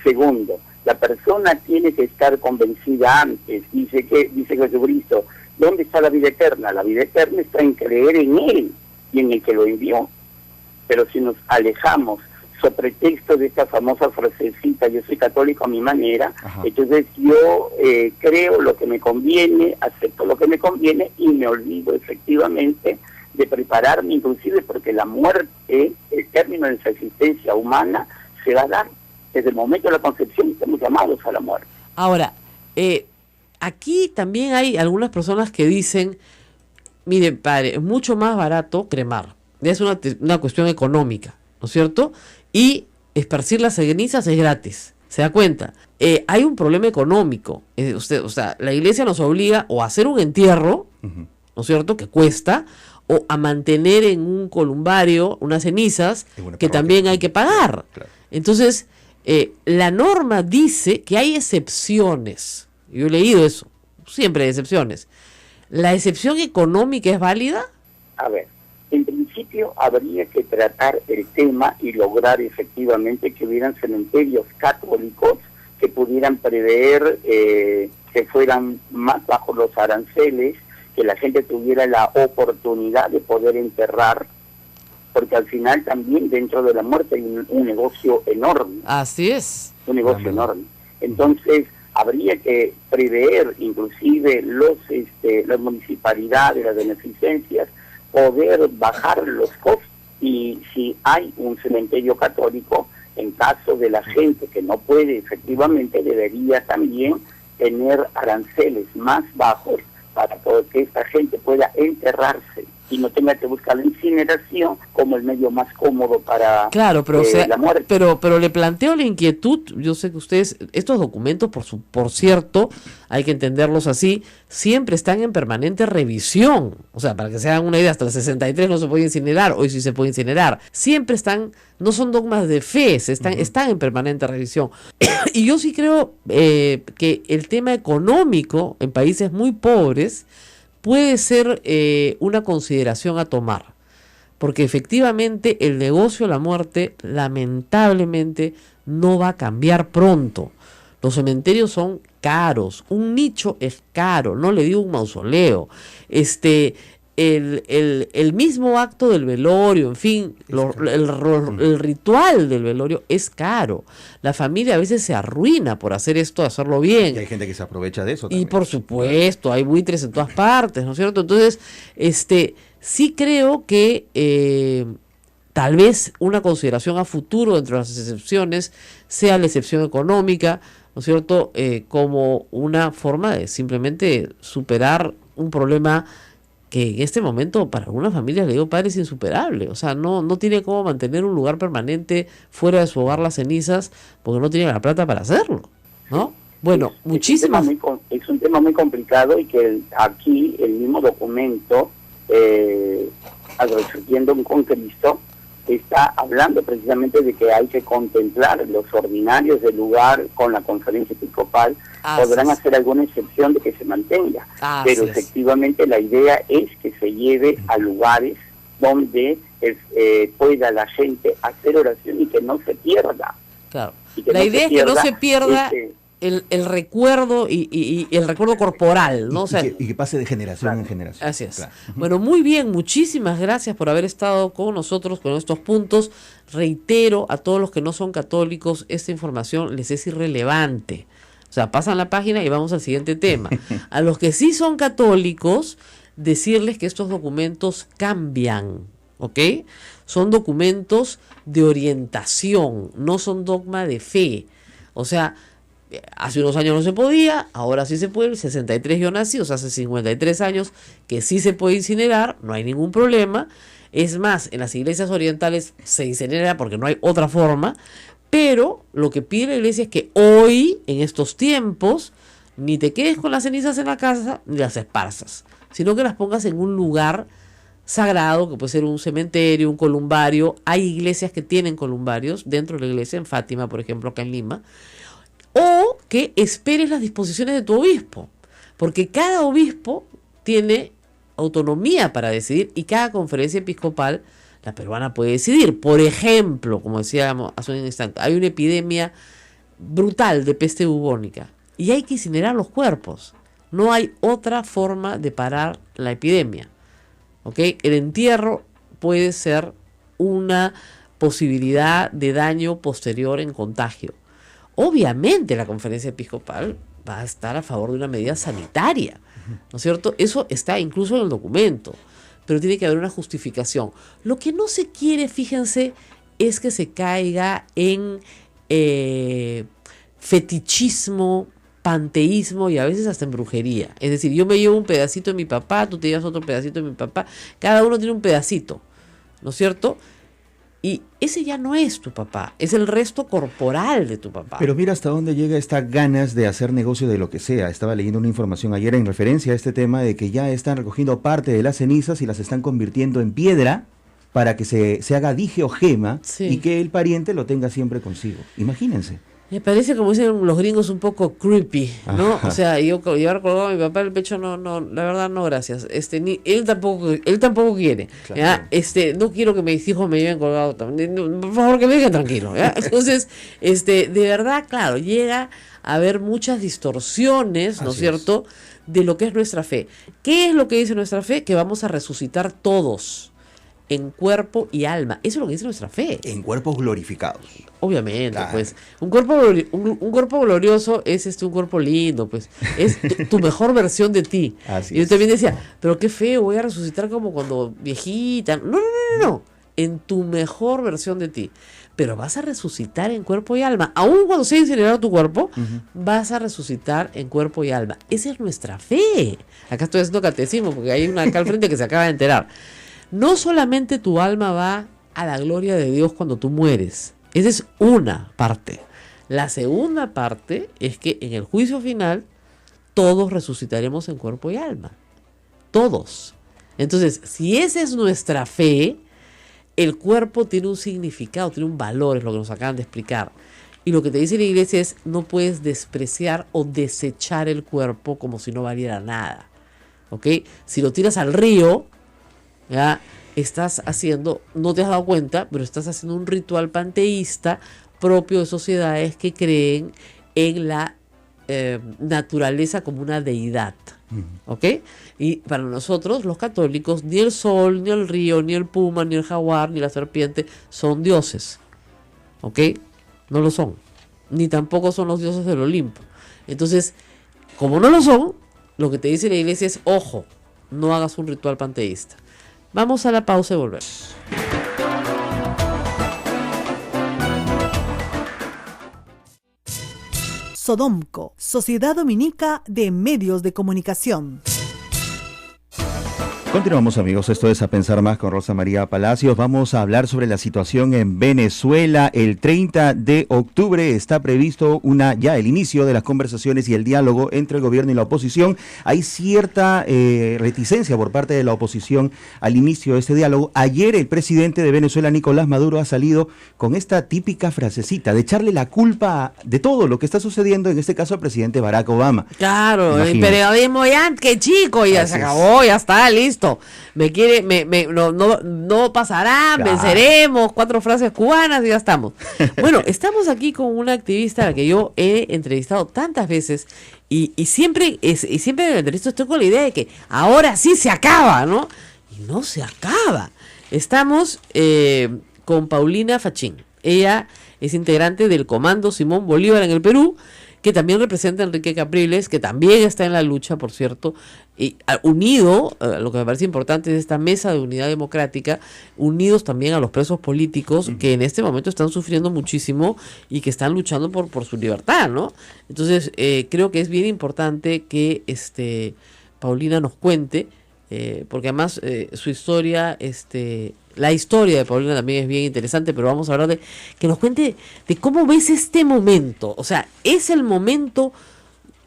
Segundo, la persona tiene que estar convencida antes. Dice Jesucristo, ¿dónde está la vida eterna? La vida eterna está en creer en Él y en el que lo envió. Pero si nos alejamos sobre pretexto de esta famosa frasecita, yo soy católico a mi manera, entonces yo creo lo que me conviene, acepto lo que me conviene y me olvido efectivamente de prepararme, inclusive porque la muerte, el término de nuestra existencia humana, se va a dar desde el momento de la concepción. Estamos llamados a la muerte. Ahora, aquí también hay algunas personas que dicen, mire, padre, es mucho más barato cremar. Es una cuestión económica, ¿no es cierto? Y esparcir las cenizas es gratis. ¿Se da cuenta? Hay un problema económico. La Iglesia nos obliga o a hacer un entierro, ¿no es cierto?, que cuesta, o a mantener en un columbario unas cenizas que también hay que pagar. Claro. Entonces, la norma dice que hay excepciones. Yo he leído eso. Siempre hay excepciones. ¿La excepción económica es válida? A ver, en principio habría que tratar el tema y lograr efectivamente que hubieran cementerios católicos que pudieran prever que fueran más bajo los aranceles, que la gente tuviera la oportunidad de poder enterrar, porque al final también dentro de la muerte hay un negocio enorme. Así es. Un negocio enorme. Entonces, habría que prever, inclusive las municipalidades, las beneficencias, poder bajar los costos. Y si hay un cementerio católico, en caso de la gente que no puede, efectivamente debería también tener aranceles más bajos para que esta gente pueda enterrarse y no tenga que buscar la incineración como el medio más cómodo para la muerte. Pero le planteo la inquietud. Yo sé que ustedes, estos documentos, por cierto, hay que entenderlos así, siempre están en permanente revisión. O sea, para que se hagan una idea, hasta el 63 no se puede incinerar, hoy sí se puede incinerar. Siempre están, no son dogmas de fe, están en permanente revisión. Y yo sí creo que el tema económico en países muy pobres puede ser una consideración a tomar, porque efectivamente el negocio de la muerte lamentablemente no va a cambiar pronto. Los cementerios son caros, un nicho es caro, no le digo un mausoleo, el mismo acto del velorio, en fin, el ritual del velorio es caro. La familia a veces se arruina por hacer esto, hacerlo bien. Y hay gente que se aprovecha de eso Y también. por supuesto, hay buitres en todas partes, ¿no es cierto? Entonces, sí creo que tal vez una consideración a futuro entre las excepciones sea la excepción económica, ¿no es cierto?, como una forma de simplemente superar un problema que en este momento para algunas familias, le digo, padre, es insuperable. O sea, no tiene cómo mantener un lugar permanente fuera de su hogar las cenizas porque no tiene la plata para hacerlo, ¿no? Bueno, muchísimas... Es un tema muy complicado y que aquí el mismo documento, Resurgiendo con Cristo, está hablando precisamente de que hay que contemplar los ordinarios del lugar con la conferencia episcopal. Podrán hacer alguna excepción de que se mantenga, pero efectivamente la idea es que se lleve a lugares donde pueda la gente hacer oración y que no se pierda. Claro. La idea es que no se pierda el recuerdo y el recuerdo corporal, ¿no? Y que pase de generación en generación. Así es. Claro. Bueno, muy bien, muchísimas gracias por haber estado con nosotros con estos puntos. Reitero a todos los que no son católicos, esta información les es irrelevante. O sea, pasan la página y vamos al siguiente tema. A los que sí son católicos, decirles que estos documentos cambian, ¿ok? Son documentos de orientación, no son dogma de fe. O sea, hace unos años no se podía, ahora sí se puede. El 63 yo nací, o sea, hace 53 años que sí se puede incinerar, no hay ningún problema. Es más, en las iglesias orientales se incinera porque no hay otra forma. Pero lo que pide la iglesia es que hoy, en estos tiempos, ni te quedes con las cenizas en la casa, ni las esparzas, sino que las pongas en un lugar sagrado, que puede ser un cementerio, un columbario. Hay iglesias que tienen columbarios dentro de la iglesia, en Fátima, por ejemplo, acá en Lima. O que esperes las disposiciones de tu obispo, porque cada obispo tiene autonomía para decidir y cada conferencia episcopal, la peruana, puede decidir. Por ejemplo, como decíamos hace un instante, hay una epidemia brutal de peste bubónica y hay que incinerar los cuerpos. No hay otra forma de parar la epidemia, ¿ok? El entierro puede ser una posibilidad de daño posterior en contagio. Obviamente la conferencia episcopal va a estar a favor de una medida sanitaria, ¿no es cierto? Eso está incluso en el documento, pero tiene que haber una justificación. Lo que no se quiere, fíjense, es que se caiga en fetichismo, panteísmo y a veces hasta en brujería. Es decir, yo me llevo un pedacito de mi papá, tú te llevas otro pedacito de mi papá, cada uno tiene un pedacito, ¿no es cierto? Y ese ya no es tu papá, es el resto corporal de tu papá. Pero mira hasta dónde llega estas ganas de hacer negocio de lo que sea. Estaba leyendo una información ayer en referencia a este tema de que ya están recogiendo parte de las cenizas y las están convirtiendo en piedra para que se haga dije o gema, sí, y que el pariente lo tenga siempre consigo. Imagínense. Me parece, como dicen los gringos, un poco creepy, ¿no? Ajá. O sea, yo llevar colgado a mi papá el pecho, no, la verdad no, gracias. Ni él tampoco quiere. Claro. ¿Ya? No quiero que mis hijos me lleven colgado también. Por favor, que me dejen tranquilo, ¿ya? Entonces, de verdad, claro, llega a haber muchas distorsiones, ¿no es cierto?, de lo que es nuestra fe. ¿Qué es lo que dice nuestra fe? Que vamos a resucitar todos, en cuerpo y alma. Eso es lo que dice nuestra fe. En cuerpos glorificados. Obviamente, claro. Pues un cuerpo glorioso es un cuerpo lindo, pues es tu mejor versión de ti. Así y yo también decía, pero qué feo, voy a resucitar como cuando viejita. No. En tu mejor versión de ti. Pero vas a resucitar en cuerpo y alma. Aún cuando sea incinerado tu cuerpo, vas a resucitar en cuerpo y alma. Esa es nuestra fe. Acá estoy haciendo catecismo porque hay una acá al frente que se acaba de enterar. No solamente tu alma va a la gloria de Dios cuando tú mueres. Esa es una parte. La segunda parte es que en el juicio final todos resucitaremos en cuerpo y alma. Todos. Entonces, si esa es nuestra fe, el cuerpo tiene un significado, tiene un valor, es lo que nos acaban de explicar. Y lo que te dice la iglesia es, no puedes despreciar o desechar el cuerpo como si no valiera nada. ¿Ok? Si lo tiras al río, ya estás haciendo, no te has dado cuenta, pero estás haciendo un ritual panteísta propio de sociedades que creen en la naturaleza como una deidad. ¿Ok? Y para nosotros, los católicos, ni el sol, ni el río, ni el puma, ni el jaguar, ni la serpiente son dioses. ¿Ok? No lo son. Ni tampoco son los dioses del Olimpo. Entonces, como no lo son, lo que te dice la iglesia es, ojo, no hagas un ritual panteísta. Vamos a la pausa y volvemos. Sodomco, Sociedad Dominica de Medios de Comunicación. Continuamos, amigos, esto es A Pensar Más con Rosa María Palacios. Vamos a hablar sobre la situación en Venezuela. El 30 de octubre está previsto el inicio de las conversaciones y el diálogo entre el gobierno y la oposición. Hay cierta reticencia por parte de la oposición al inicio de este diálogo. Ayer el presidente de Venezuela, Nicolás Maduro, ha salido con esta típica frasecita de echarle la culpa de todo lo que está sucediendo, en este caso al presidente Barack Obama. Claro, Imagínate. el periodismo ya, qué chico, ya Así se es. acabó, ya está, listo. No pasará, Claro. venceremos, 4 frases cubanas y ya estamos. Bueno, estamos aquí con una activista a la que yo he entrevistado tantas veces y siempre en el entrevista estoy con la idea de que ahora sí se acaba, ¿no? Y no se acaba. Estamos con Paulina Fachín. Ella es integrante del Comando Simón Bolívar en el Perú, que también representa a Enrique Capriles, que también está en la lucha, por cierto, y unido, lo que me parece importante es esta mesa de unidad democrática, unidos también a los presos políticos que en este momento están sufriendo muchísimo y que están luchando por su libertad, ¿no? Entonces, creo que es bien importante que Paulina nos cuente, porque además su historia, la historia de Paulina también es bien interesante, pero vamos a hablar de que nos cuente de cómo ves este momento. O sea, ¿es el momento,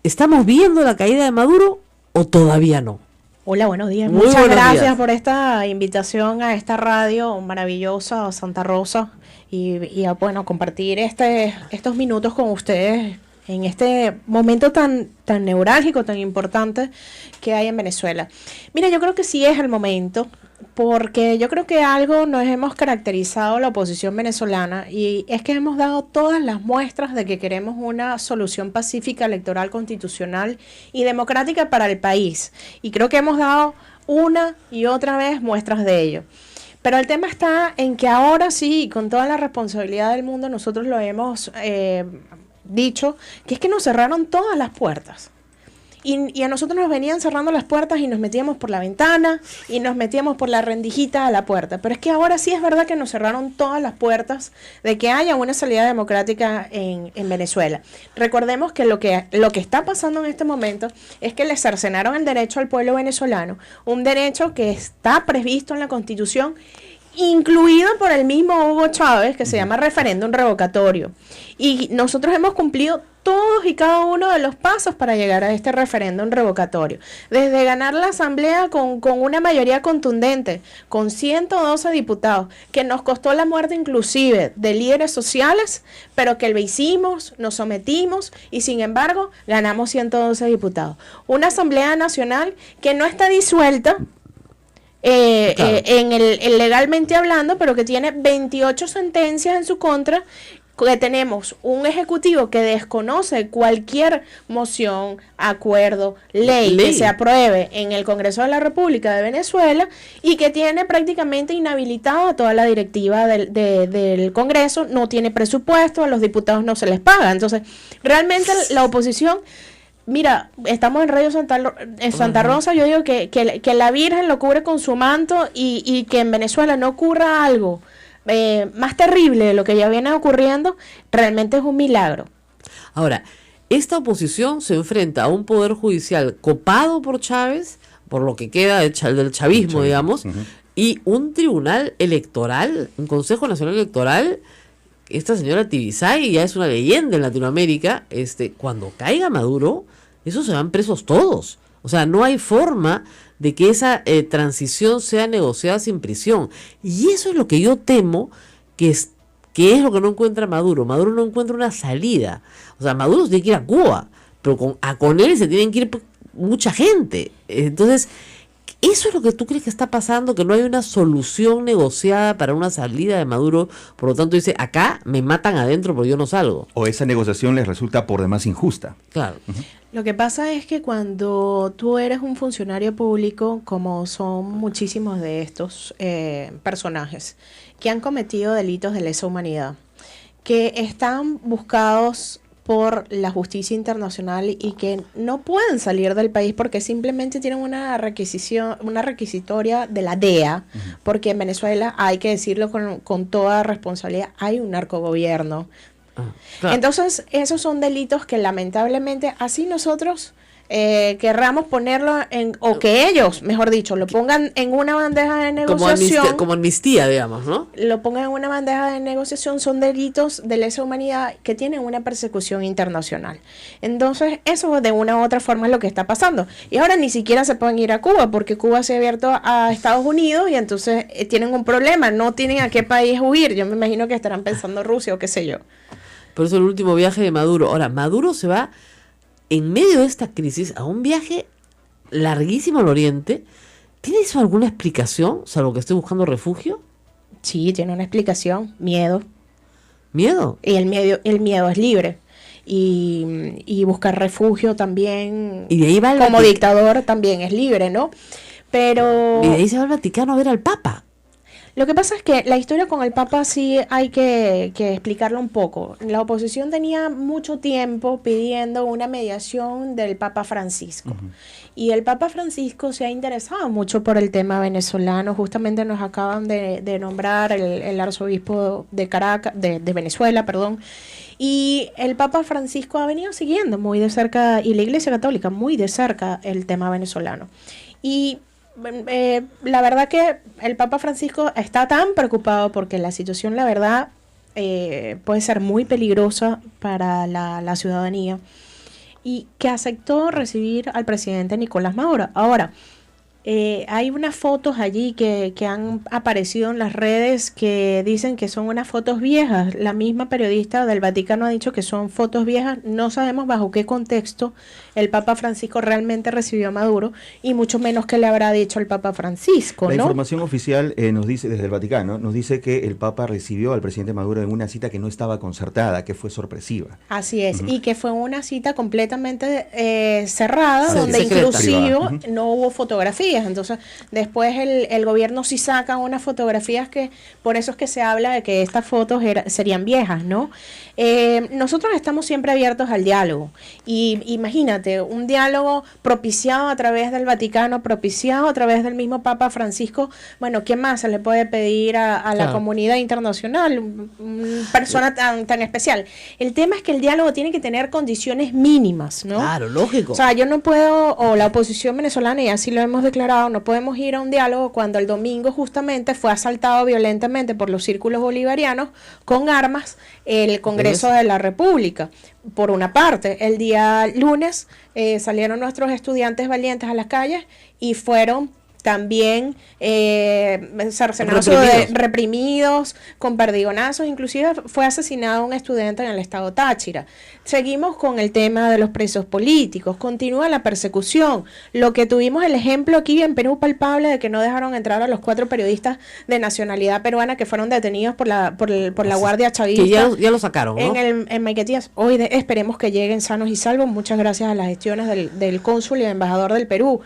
estamos viendo la caída de Maduro o todavía no? Hola, buenos días. Muy Muchas buenos gracias días por esta invitación a esta radio maravillosa, Santa Rosa, y a, bueno, compartir estos minutos con ustedes en este momento tan neurálgico, tan importante que hay en Venezuela. Mira, yo creo que sí es el momento, porque yo creo que algo nos hemos caracterizado la oposición venezolana y es que hemos dado todas las muestras de que queremos una solución pacífica, electoral, constitucional y democrática para el país. Y creo que hemos dado una y otra vez muestras de ello. Pero el tema está en que ahora sí, con toda la responsabilidad del mundo, nosotros lo hemos dicho, que es que nos cerraron todas las puertas. Y a nosotros nos venían cerrando las puertas y nos metíamos por la ventana y nos metíamos por la rendijita a la puerta. Pero es que ahora sí es verdad que nos cerraron todas las puertas de que haya una salida democrática en Venezuela. Recordemos que lo que está pasando en este momento es que le cercenaron el derecho al pueblo venezolano, un derecho que está previsto en la Constitución, incluido por el mismo Hugo Chávez, que se llama referéndum revocatorio. Y nosotros hemos cumplido todos y cada uno de los pasos para llegar a este referéndum revocatorio. Desde ganar la asamblea con una mayoría contundente, con 112 diputados, que nos costó la muerte inclusive de líderes sociales, pero que lo hicimos, nos sometimos y sin embargo ganamos 112 diputados. Una asamblea nacional que no está disuelta, claro, legalmente hablando, pero que tiene 28 sentencias en su contra, que tenemos un ejecutivo que desconoce cualquier moción, acuerdo, ley que se apruebe en el Congreso de la República de Venezuela y que tiene prácticamente inhabilitado a toda la directiva del Congreso, no tiene presupuesto, a los diputados no se les paga. Entonces, realmente la oposición... Mira, estamos en Radio Santa Rosa, yo digo que la Virgen lo cubre con su manto y que en Venezuela no ocurra algo más terrible de lo que ya viene ocurriendo, realmente es un milagro. Ahora, esta oposición se enfrenta a un poder judicial copado por Chávez, por lo que queda del chavismo, digamos, y un tribunal electoral, un Consejo Nacional Electoral. Esta señora Tibisay ya es una leyenda en Latinoamérica. Cuando caiga Maduro, esos se van presos todos. O sea, no hay forma de que esa transición sea negociada sin prisión. Y eso es lo que yo temo, que es lo que no encuentra Maduro. Maduro no encuentra una salida. O sea, Maduro se tiene que ir a Cuba, pero con él se tienen que ir mucha gente. Entonces, ¿eso es lo que tú crees que está pasando? Que no hay una solución negociada para una salida de Maduro, por lo tanto dice, acá me matan adentro porque yo no salgo. O esa negociación les resulta por demás injusta. Claro. Lo que pasa es que cuando tú eres un funcionario público, como son muchísimos de estos personajes que han cometido delitos de lesa humanidad, que están buscados por la justicia internacional y que no pueden salir del país porque simplemente tienen una requisitoria de la DEA, porque en Venezuela, hay que decirlo con toda responsabilidad, hay un narcogobierno Claro. Entonces, esos son delitos que lamentablemente, así nosotros querramos ponerlo o que ellos, mejor dicho, lo pongan en una bandeja de negociación. Como amnistía, digamos, ¿no? Lo pongan en una bandeja de negociación, son delitos de lesa humanidad que tienen una persecución internacional. Entonces, eso de una u otra forma es lo que está pasando. Y ahora ni siquiera se pueden ir a Cuba, porque Cuba se ha abierto a Estados Unidos y entonces tienen un problema, no tienen a qué país huir. Yo me imagino que estarán pensando Rusia o qué sé yo. Por eso el último viaje de Maduro. Ahora, Maduro se va en medio de esta crisis a un viaje larguísimo al Oriente. ¿Tiene eso alguna explicación, salvo que esté buscando refugio? Sí, tiene una explicación, miedo. ¿Miedo? Y el miedo es libre. Y buscar refugio también, y de ahí va como dictador también es libre, ¿no? Pero... Y de ahí se va al Vaticano a ver al Papa. Lo que pasa es que la historia con el Papa sí hay que explicarlo un poco. La oposición tenía mucho tiempo pidiendo una mediación del Papa Francisco. Y el Papa Francisco se ha interesado mucho por el tema venezolano. Justamente nos acaban de nombrar el arzobispo de Caracas, de Venezuela, perdón. Y el Papa Francisco ha venido siguiendo muy de cerca, y la Iglesia Católica muy de cerca, el tema venezolano. Y la verdad que el Papa Francisco está tan preocupado porque la situación, la verdad, puede ser muy peligrosa para la ciudadanía, y que aceptó recibir al presidente Nicolás Maduro. Ahora, hay unas fotos allí que han aparecido en las redes que dicen que son unas fotos viejas. La misma periodista del Vaticano ha dicho que son fotos viejas. No sabemos bajo qué contexto el Papa Francisco realmente recibió a Maduro, y mucho menos qué le habrá dicho el Papa Francisco, La ¿no? información oficial nos dice, desde el Vaticano, nos dice que el Papa recibió al presidente Maduro en una cita que no estaba concertada, que fue sorpresiva. Así es, y que fue una cita completamente cerrada, Sí, donde secreta. inclusive Privada. no hubo fotografías. Entonces, después el gobierno sí saca unas fotografías que, por eso es que se habla de que estas fotos serían viejas, ¿no? Nosotros estamos siempre abiertos al diálogo, y imagínate, un diálogo propiciado a través del Vaticano, propiciado a través del mismo Papa Francisco. Bueno, ¿qué más se le puede pedir a la Claro. comunidad internacional? Una persona tan especial. El tema es que el diálogo tiene que tener condiciones mínimas, ¿no? Claro, lógico. O sea, yo no puedo, o la oposición venezolana, y así lo hemos declarado, no podemos ir a un diálogo cuando el domingo justamente fue asaltado violentamente por los círculos bolivarianos con armas el Congreso de la República. Por una parte, el día lunes salieron nuestros estudiantes valientes a las calles y fueron también cercenazos reprimidos, con perdigonazos. Inclusive fue asesinado un estudiante en el estado Táchira. Seguimos con el tema de los presos políticos, continúa la persecución. Lo que tuvimos el ejemplo aquí en Perú palpable de que no dejaron entrar a los 4 periodistas de nacionalidad peruana que fueron detenidos por la Guardia Chavista. Que ya lo sacaron, ¿no? En Maiquetías. Hoy esperemos que lleguen sanos y salvos. Muchas gracias a las gestiones del cónsul y del embajador del Perú.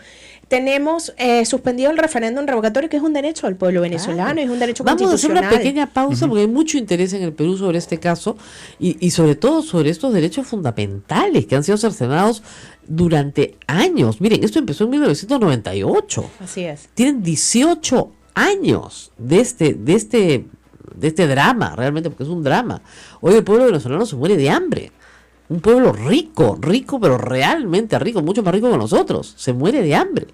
Tenemos suspendido el referéndum revocatorio, que es un derecho del pueblo venezolano, es un derecho constitucional. Vamos a hacer una pequeña pausa porque hay mucho interés en el Perú sobre este caso y sobre todo sobre estos derechos fundamentales que han sido cercenados durante años. Miren, esto empezó en 1998. Así es. Tienen 18 años de este drama, realmente, porque es un drama. Hoy el pueblo venezolano se muere de hambre. Un pueblo rico, pero realmente rico, mucho más rico que nosotros. Se muere de hambre.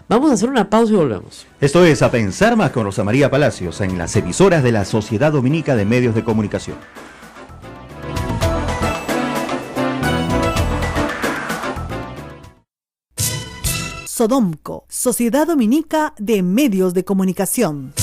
Vamos a hacer una pausa y volvemos. Esto es A Pensar Más con Rosa María Palacios en las emisoras de la Sociedad Dominica de Medios de Comunicación. Sodomco, Sociedad Dominica de Medios de Comunicación.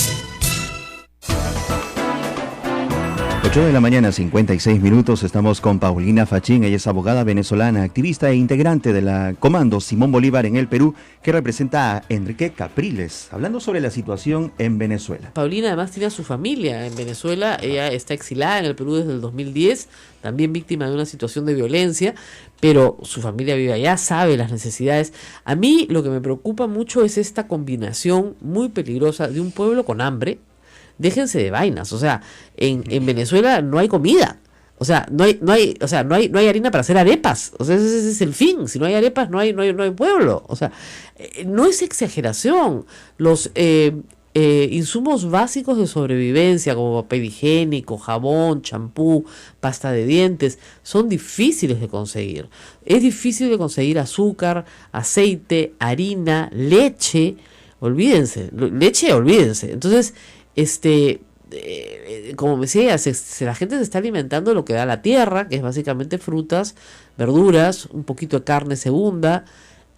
8 de la mañana, 56 minutos, estamos con Paulina Fachín. Ella es abogada venezolana, activista e integrante de la Comando Simón Bolívar en el Perú, que representa a Enrique Capriles, hablando sobre la situación en Venezuela. Paulina además tiene a su familia en Venezuela. Ella está exilada en el Perú desde el 2010, también víctima de una situación de violencia, pero su familia vive allá, sabe las necesidades. A mí lo que me preocupa mucho es esta combinación muy peligrosa de un pueblo con hambre. Déjense de vainas, o sea, en Venezuela no hay comida, o sea, no hay harina para hacer arepas, o sea, ese es el fin. Si no hay arepas, no hay pueblo, o sea, no es exageración. insumos básicos de sobrevivencia como papel higiénico, jabón, champú, pasta de dientes, son difíciles de conseguir. Es difícil de conseguir azúcar, aceite, harina, leche. Olvídense. Entonces, como me decía, la gente se está alimentando de lo que da la tierra, que es básicamente frutas, verduras, un poquito de carne segunda,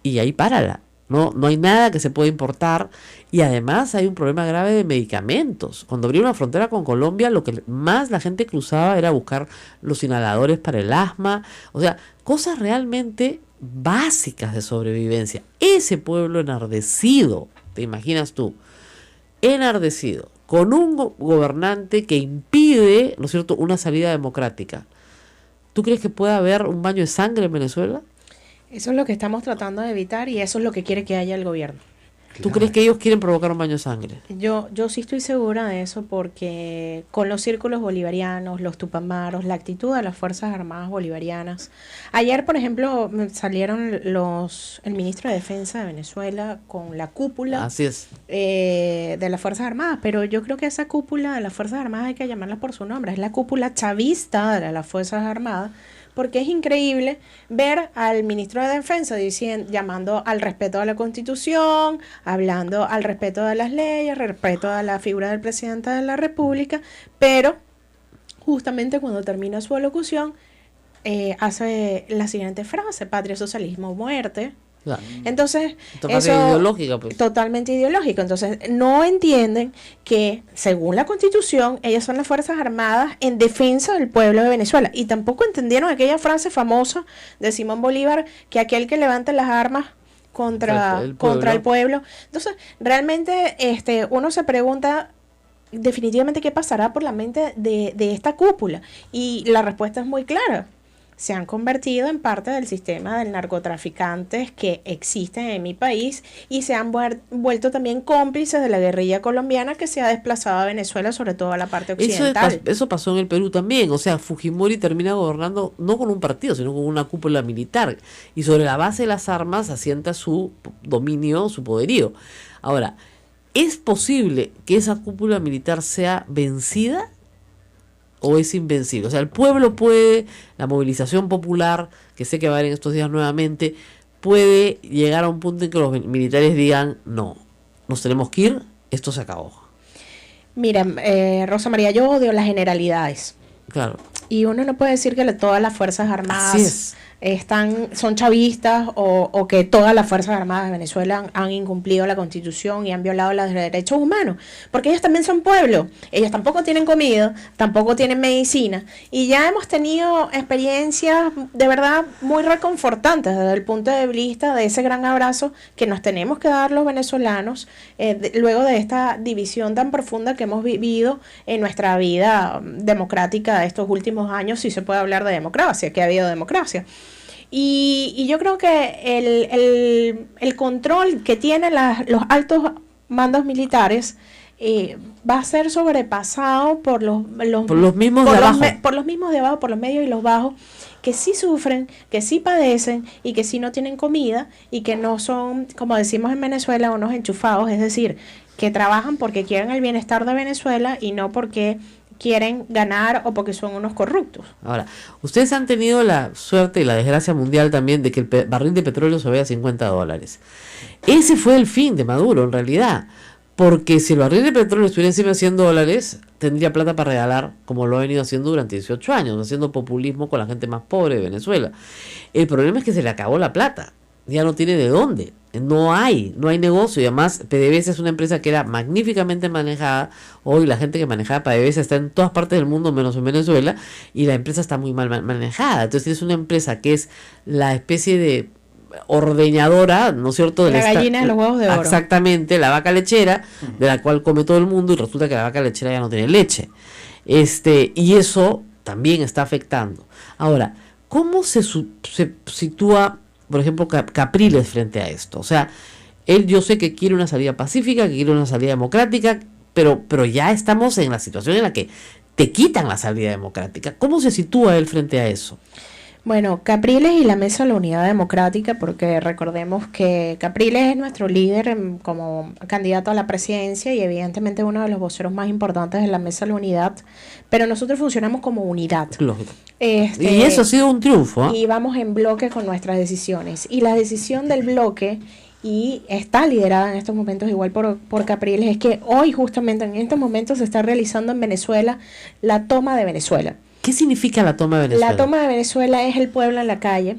y ahí párala. No hay nada que se pueda importar, y además hay un problema grave de medicamentos. Cuando abrieron la frontera con Colombia, lo que más la gente cruzaba era buscar los inhaladores para el asma, o sea, cosas realmente básicas de sobrevivencia. Ese pueblo enardecido, ¿te imaginas tú? Enardecido, con un gobernante que impide, ¿no es cierto?, una salida democrática. ¿Tú crees que puede haber un baño de sangre en Venezuela? Eso es lo que estamos tratando de evitar y eso es lo que quiere que haya el gobierno. ¿Tú crees que ellos quieren provocar un baño de sangre? Yo sí estoy segura de eso porque con los círculos bolivarianos, los tupamaros, la actitud de las Fuerzas Armadas bolivarianas. Ayer, por ejemplo, salieron el ministro de Defensa de Venezuela con la cúpula. Así es. De las Fuerzas Armadas, pero yo creo que esa cúpula de las Fuerzas Armadas hay que llamarla por su nombre. Es la cúpula chavista de las Fuerzas Armadas. Porque es increíble ver al ministro de Defensa llamando al respeto a la Constitución, hablando al respeto de las leyes, respeto a la figura del presidente de la República, pero justamente cuando termina su alocución hace la siguiente frase: patria, socialismo, muerte. Claro. Entonces, eso ideológica, pues. Totalmente ideológico. Entonces, no entienden que, según la Constitución, ellas son las Fuerzas Armadas en defensa del pueblo de Venezuela. Y tampoco entendieron aquella frase famosa de Simón Bolívar, que aquel que levante las armas contra el pueblo. Entonces, realmente uno se pregunta definitivamente qué pasará por la mente de esta cúpula. Y la respuesta es muy clara. Se han convertido en parte del sistema de narcotraficantes que existen en mi país y se han vuelto también cómplices de la guerrilla colombiana que se ha desplazado a Venezuela, sobre todo a la parte occidental. Eso pasó en el Perú también. O sea, Fujimori termina gobernando no con un partido, sino con una cúpula militar. Y sobre la base de las armas asienta su dominio, su poderío. Ahora, ¿es posible que esa cúpula militar sea vencida? ¿O es invencible? O sea, el pueblo puede, la movilización popular, que sé que va a haber en estos días nuevamente, puede llegar a un punto en que los militares digan: no, nos tenemos que ir, esto se acabó. Mira, Rosa María, yo odio las generalidades. Claro. Y uno no puede decir que todas las Fuerzas Armadas son chavistas o que todas las Fuerzas Armadas de Venezuela han incumplido la Constitución y han violado los derechos humanos, porque ellos también son pueblo, ellos tampoco tienen comida, tampoco tienen medicina, y ya hemos tenido experiencias de verdad muy reconfortantes desde el punto de vista de ese gran abrazo que nos tenemos que dar los venezolanos luego de esta división tan profunda que hemos vivido en nuestra vida democrática de estos últimos años, si se puede hablar de democracia, que ha habido democracia. Y yo creo que el control que tienen los altos mandos militares va a ser sobrepasado por los mismos de abajo. Por los mismos de abajo, por los medios y los bajos, que sí sufren, que sí padecen y que sí no tienen comida y que no son, como decimos en Venezuela, unos enchufados, es decir, que trabajan porque quieren el bienestar de Venezuela y no porque quieren ganar o porque son unos corruptos. Ahora, ustedes han tenido la suerte y la desgracia mundial también de que el barril de petróleo se vaya a $50. Ese fue el fin de Maduro, en realidad, porque si el barril de petróleo estuviera encima de $100, tendría plata para regalar, como lo ha venido haciendo durante 18 años, haciendo populismo con la gente más pobre de Venezuela. El problema es que se le acabó la plata, ya no tiene de dónde. No hay negocio, y además PDVSA es una empresa que era magníficamente manejada. Hoy la gente que manejaba PDVSA está en todas partes del mundo menos en Venezuela, y la empresa está muy mal manejada. Entonces es una empresa que es la especie de ordeñadora, ¿no es cierto? La gallina de los huevos de oro. Exactamente, la vaca lechera, de la cual come todo el mundo, y resulta que la vaca lechera ya no tiene leche. Y eso también está afectando. Ahora, ¿cómo se sitúa, por ejemplo, Capriles frente a esto? O sea, él, yo sé que quiere una salida pacífica, que quiere una salida democrática, pero ya estamos en la situación en la que te quitan la salida democrática. ¿Cómo se sitúa él frente a eso? Bueno, Capriles y la Mesa de la Unidad Democrática, porque recordemos que Capriles es nuestro líder como candidato a la presidencia y evidentemente uno de los voceros más importantes de la Mesa de la Unidad, pero nosotros funcionamos como unidad. Lógico. Y eso ha sido un triunfo. Y vamos en bloque con nuestras decisiones. Y la decisión del bloque, y está liderada en estos momentos igual por Capriles, es que hoy justamente en estos momentos se está realizando en Venezuela la toma de Venezuela. ¿Qué significa la toma de Venezuela? La toma de Venezuela es el pueblo en la calle,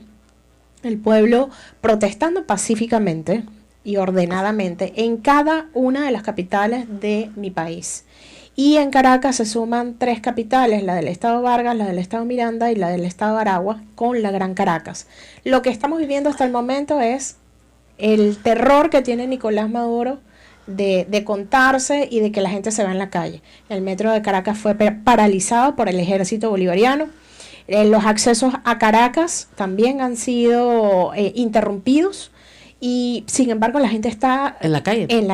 el pueblo protestando pacíficamente y ordenadamente en cada una de las capitales de mi país. Y en Caracas se suman 3 capitales, la del estado Vargas, la del estado Miranda y la del estado Aragua, con la Gran Caracas. Lo que estamos viviendo hasta el momento es el terror que tiene Nicolás Maduro de contarse y de que la gente se va en la calle. El metro de Caracas fue paralizado por el ejército bolivariano. Los accesos a Caracas también han sido interrumpidos y sin embargo la gente está en la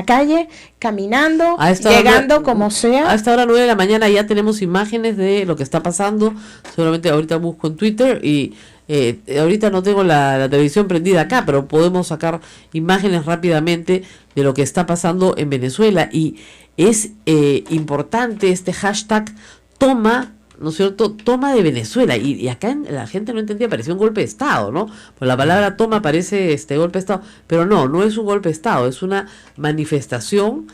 calle caminando, llegando como sea. A esta hora 9 de la mañana ya tenemos imágenes de lo que está pasando. Seguramente ahorita busco en Twitter y ahorita no tengo la televisión prendida acá, pero podemos sacar imágenes rápidamente de lo que está pasando en Venezuela. Y es importante este hashtag toma, ¿no es cierto? Toma de Venezuela. Y acá la gente no entendía, parecía un golpe de Estado, ¿no? Pues la palabra toma parece golpe de Estado, pero no es un golpe de Estado, es una manifestación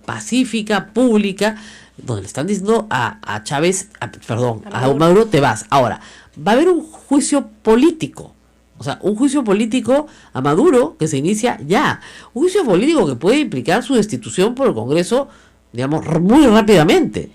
pacífica, pública, donde le están diciendo a Chávez, a Maduro, te vas. Ahora, va a haber un juicio político, o sea, un juicio político a Maduro que se inicia ya, un juicio político que puede implicar su destitución por el Congreso, digamos, muy rápidamente.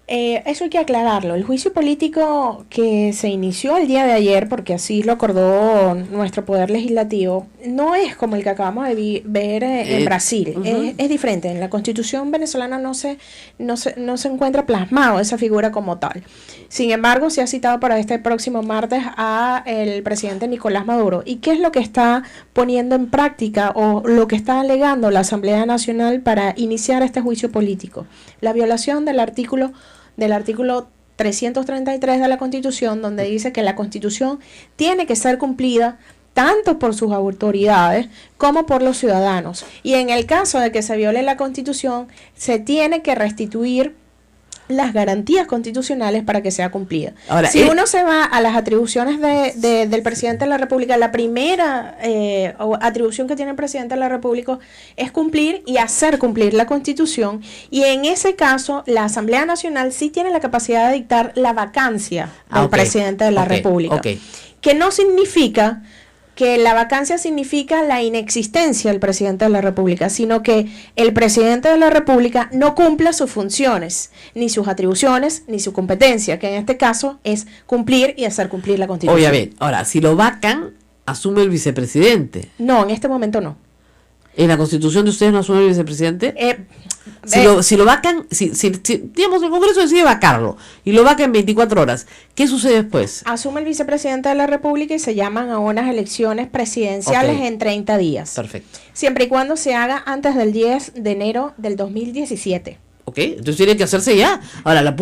Eso hay que aclararlo. El juicio político que se inició el día de ayer, porque así lo acordó nuestro poder legislativo, no es como el que acabamos de ver en Brasil. Es diferente. En la Constitución venezolana no se encuentra plasmado esa figura como tal. Sin embargo, se ha citado para este próximo martes a el presidente Nicolás Maduro. ¿Y qué es lo que está poniendo en práctica o lo que está alegando la Asamblea Nacional para iniciar este juicio político? La violación del artículo 333 de la Constitución, donde dice que la Constitución tiene que ser cumplida tanto por sus autoridades como por los ciudadanos. Y en el caso de que se viole la Constitución, se tiene que restituir las garantías constitucionales para que sea cumplida. Ahora, si uno se va a las atribuciones del presidente de la República, la primera atribución que tiene el presidente de la República es cumplir y hacer cumplir la Constitución, y en ese caso la Asamblea Nacional sí tiene la capacidad de dictar la vacancia del presidente de la República, que no significa que la vacancia significa la inexistencia del presidente de la República, sino que el presidente de la República no cumple sus funciones, ni sus atribuciones, ni su competencia, que en este caso es cumplir y hacer cumplir la Constitución. Obviamente. Ahora, si lo vacan, asume el vicepresidente. No, en este momento no. ¿En la Constitución de ustedes no asume el vicepresidente? Si lo vacan, si digamos el Congreso decide vacarlo y lo vaca en 24 horas, ¿qué sucede después? Asume el vicepresidente de la República y se llaman a unas elecciones presidenciales en 30 días. Perfecto. Siempre y cuando se haga antes del 10 de enero del 2017. Ok, entonces tiene que hacerse ya. Ahora,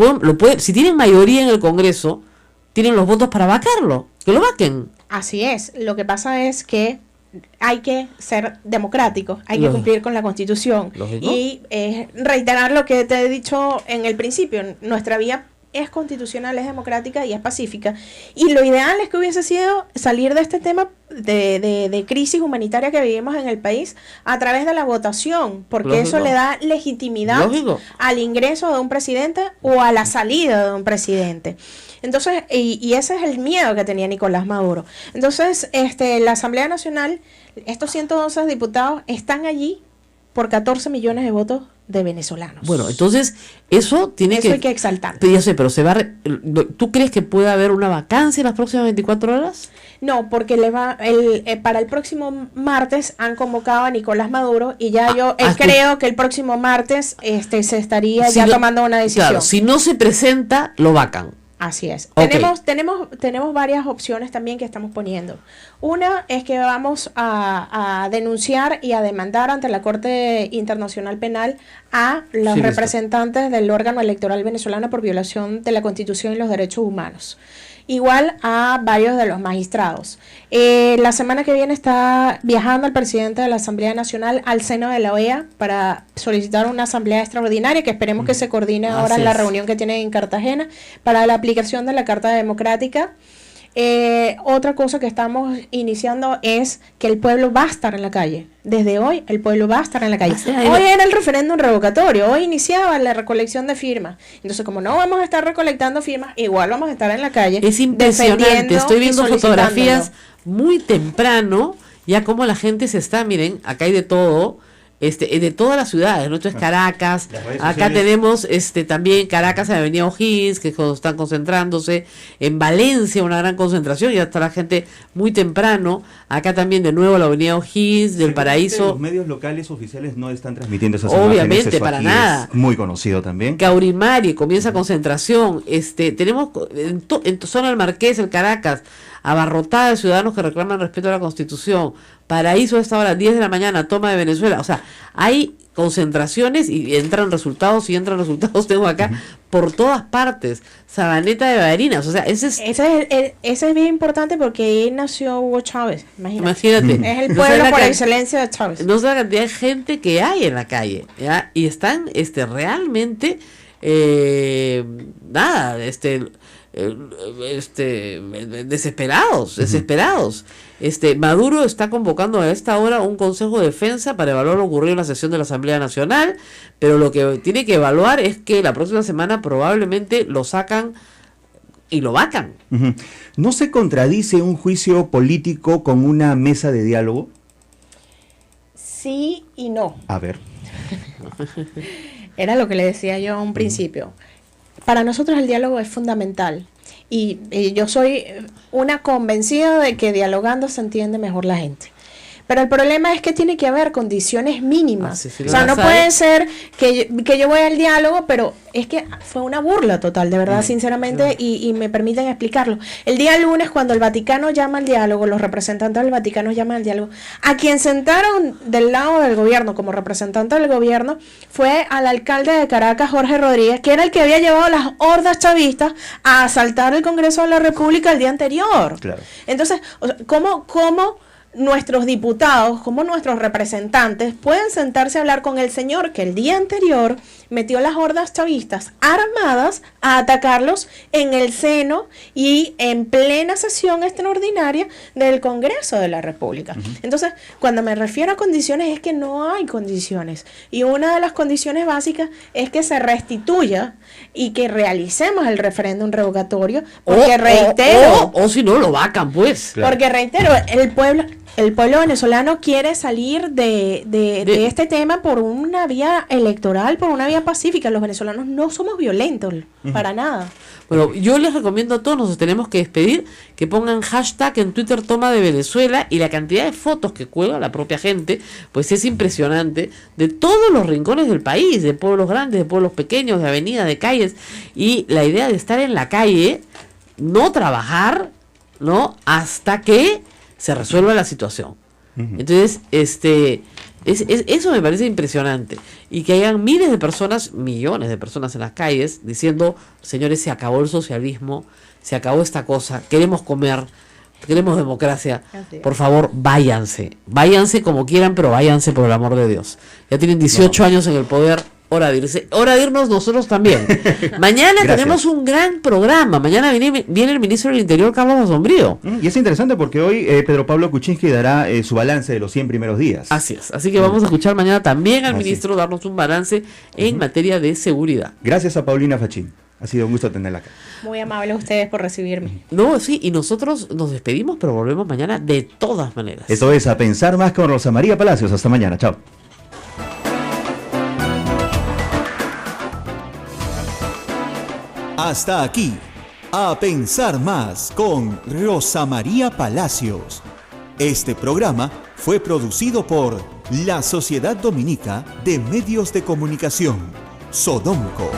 si tienen mayoría en el Congreso, tienen los votos para vacarlo, que lo vaquen. Así es. Lo que pasa es que hay que ser democráticos, hay que cumplir con la Constitución. ¿Lógico? Y reiterar lo que te he dicho en el principio, nuestra vía es constitucional, es democrática y es pacífica. Y lo ideal es que hubiese sido salir de este tema de crisis humanitaria que vivimos en el país a través de la votación, porque eso le da legitimidad al ingreso de un presidente o a la salida de un presidente. Entonces, y ese es el miedo que tenía Nicolás Maduro. Entonces, la Asamblea Nacional, estos 112 diputados están allí por 14 millones de votos de venezolanos. Bueno, entonces, eso hay que exaltar. Ya sé, pero ¿tú crees que puede haber una vacancia en las próximas 24 horas? No, porque para el próximo martes han convocado a Nicolás Maduro y ya creo que el próximo martes se estaría tomando una decisión. Claro, si no se presenta, lo vacan. Así es. Okay. Tenemos varias opciones también que estamos poniendo. Una es que vamos a denunciar y a demandar ante la Corte Internacional Penal a los Sí, representantes del órgano electoral venezolano por violación de la Constitución y los derechos humanos. Igual a varios de los magistrados. La semana que viene está viajando el presidente de la Asamblea Nacional al seno de la OEA para solicitar una asamblea extraordinaria que esperemos que se coordine ahora en la reunión que tienen en Cartagena para la aplicación de la Carta Democrática. Otra cosa que estamos iniciando es que el pueblo va a estar en la calle. Desde hoy el pueblo va a estar en la calle. Hoy era el referéndum revocatorio, hoy iniciaba la recolección de firmas. Entonces, como no vamos a estar recolectando firmas, igual vamos a estar en la calle. Es impresionante, estoy viendo fotografías muy temprano, ya como la gente se está, miren, acá hay de todo. De todas las ciudades, ¿no? Esto es Caracas, acá tenemos también Caracas en Avenida O'Higgins, que están concentrándose, en Valencia una gran concentración, ya está la gente muy temprano, acá también de nuevo la Avenida O'Higgins, del Paraíso. Los medios locales oficiales no están transmitiendo esas obviamente, imágenes, para nada. Es muy conocido también. Caurimari, comienza concentración, tenemos en zona del Marqués, el Caracas, abarrotada de ciudadanos que reclaman respeto a la Constitución. Paraíso a esta hora, 10 de la mañana, toma de Venezuela. O sea, hay concentraciones y entran resultados, tengo acá por todas partes. Sabaneta de Barinas, o sea, ese es bien importante porque ahí nació Hugo Chávez, imagínate. Es el No pueblo sabe por la excelencia de Chávez. No sé la cantidad de gente que hay en la calle, ¿ya? Y están realmente desesperados. Maduro está convocando a esta hora un consejo de defensa para evaluar lo ocurrido en la sesión de la Asamblea Nacional, pero lo que tiene que evaluar es que la próxima semana probablemente lo sacan y lo vacan. ¿No se contradice un juicio político con una mesa de diálogo? Sí y no. A ver. Era lo que le decía yo a un principio. Para nosotros el diálogo es fundamental y yo soy una convencida de que dialogando se entiende mejor la gente. Pero el problema es que tiene que haber condiciones mínimas. O sea, no puede ser que yo voy al diálogo, pero es que fue una burla total, de verdad, sinceramente, y me permiten explicarlo. El día lunes, cuando el Vaticano llama al diálogo, los representantes del Vaticano llaman al diálogo, a quien sentaron del lado del gobierno como representante del gobierno fue al alcalde de Caracas, Jorge Rodríguez, que era el que había llevado las hordas chavistas a asaltar el Congreso de la República el día anterior. Claro. Entonces, o sea, ¿cómo nuestros diputados, como nuestros representantes, pueden sentarse a hablar con el señor que el día anterior metió las hordas chavistas armadas a atacarlos en el seno y en plena sesión extraordinaria del Congreso de la República? Entonces, cuando me refiero a condiciones, es que no hay condiciones. Y una de las condiciones básicas es que se restituya y que realicemos el referéndum revocatorio, porque reitero... O si no, lo vacan, pues. Claro. Porque reitero, el pueblo venezolano quiere salir de este tema por una vía electoral, por una vía pacífica. Los venezolanos no somos violentos, para nada. Bueno, yo les recomiendo a todos, nos tenemos que despedir, que pongan hashtag en Twitter Toma de Venezuela, y la cantidad de fotos que cuelga la propia gente, pues es impresionante, de todos los rincones del país, de pueblos grandes, de pueblos pequeños, de avenidas, de calles, y la idea de estar en la calle, no trabajar, ¿no? Hasta que se resuelva la situación. Entonces, eso me parece impresionante. Y que hayan miles de personas, millones de personas en las calles diciendo: señores, se acabó el socialismo, se acabó esta cosa, queremos comer, queremos democracia, por favor, váyanse como quieran, pero váyanse por el amor de Dios. Ya tienen 18 años en el poder. Hora de irse, hora de irnos nosotros también. Mañana tenemos un gran programa. Mañana viene el ministro del Interior, Carlos Asombrío. Y es interesante porque hoy Pedro Pablo Kuczynski dará su balance de los 100 primeros días. Así es. Así que vamos a escuchar mañana también al ministro darnos un balance en materia de seguridad. Gracias a Paulina Fachín. Ha sido un gusto tenerla acá. Muy amable a ustedes por recibirme. No, sí, y nosotros nos despedimos, pero volvemos mañana de todas maneras. Esto es A Pensar Más con Rosa María Palacios. Hasta mañana. Chao. Hasta aquí, A Pensar Más con Rosa María Palacios. Este programa fue producido por la Sociedad Dominica de Medios de Comunicación, Sodomco.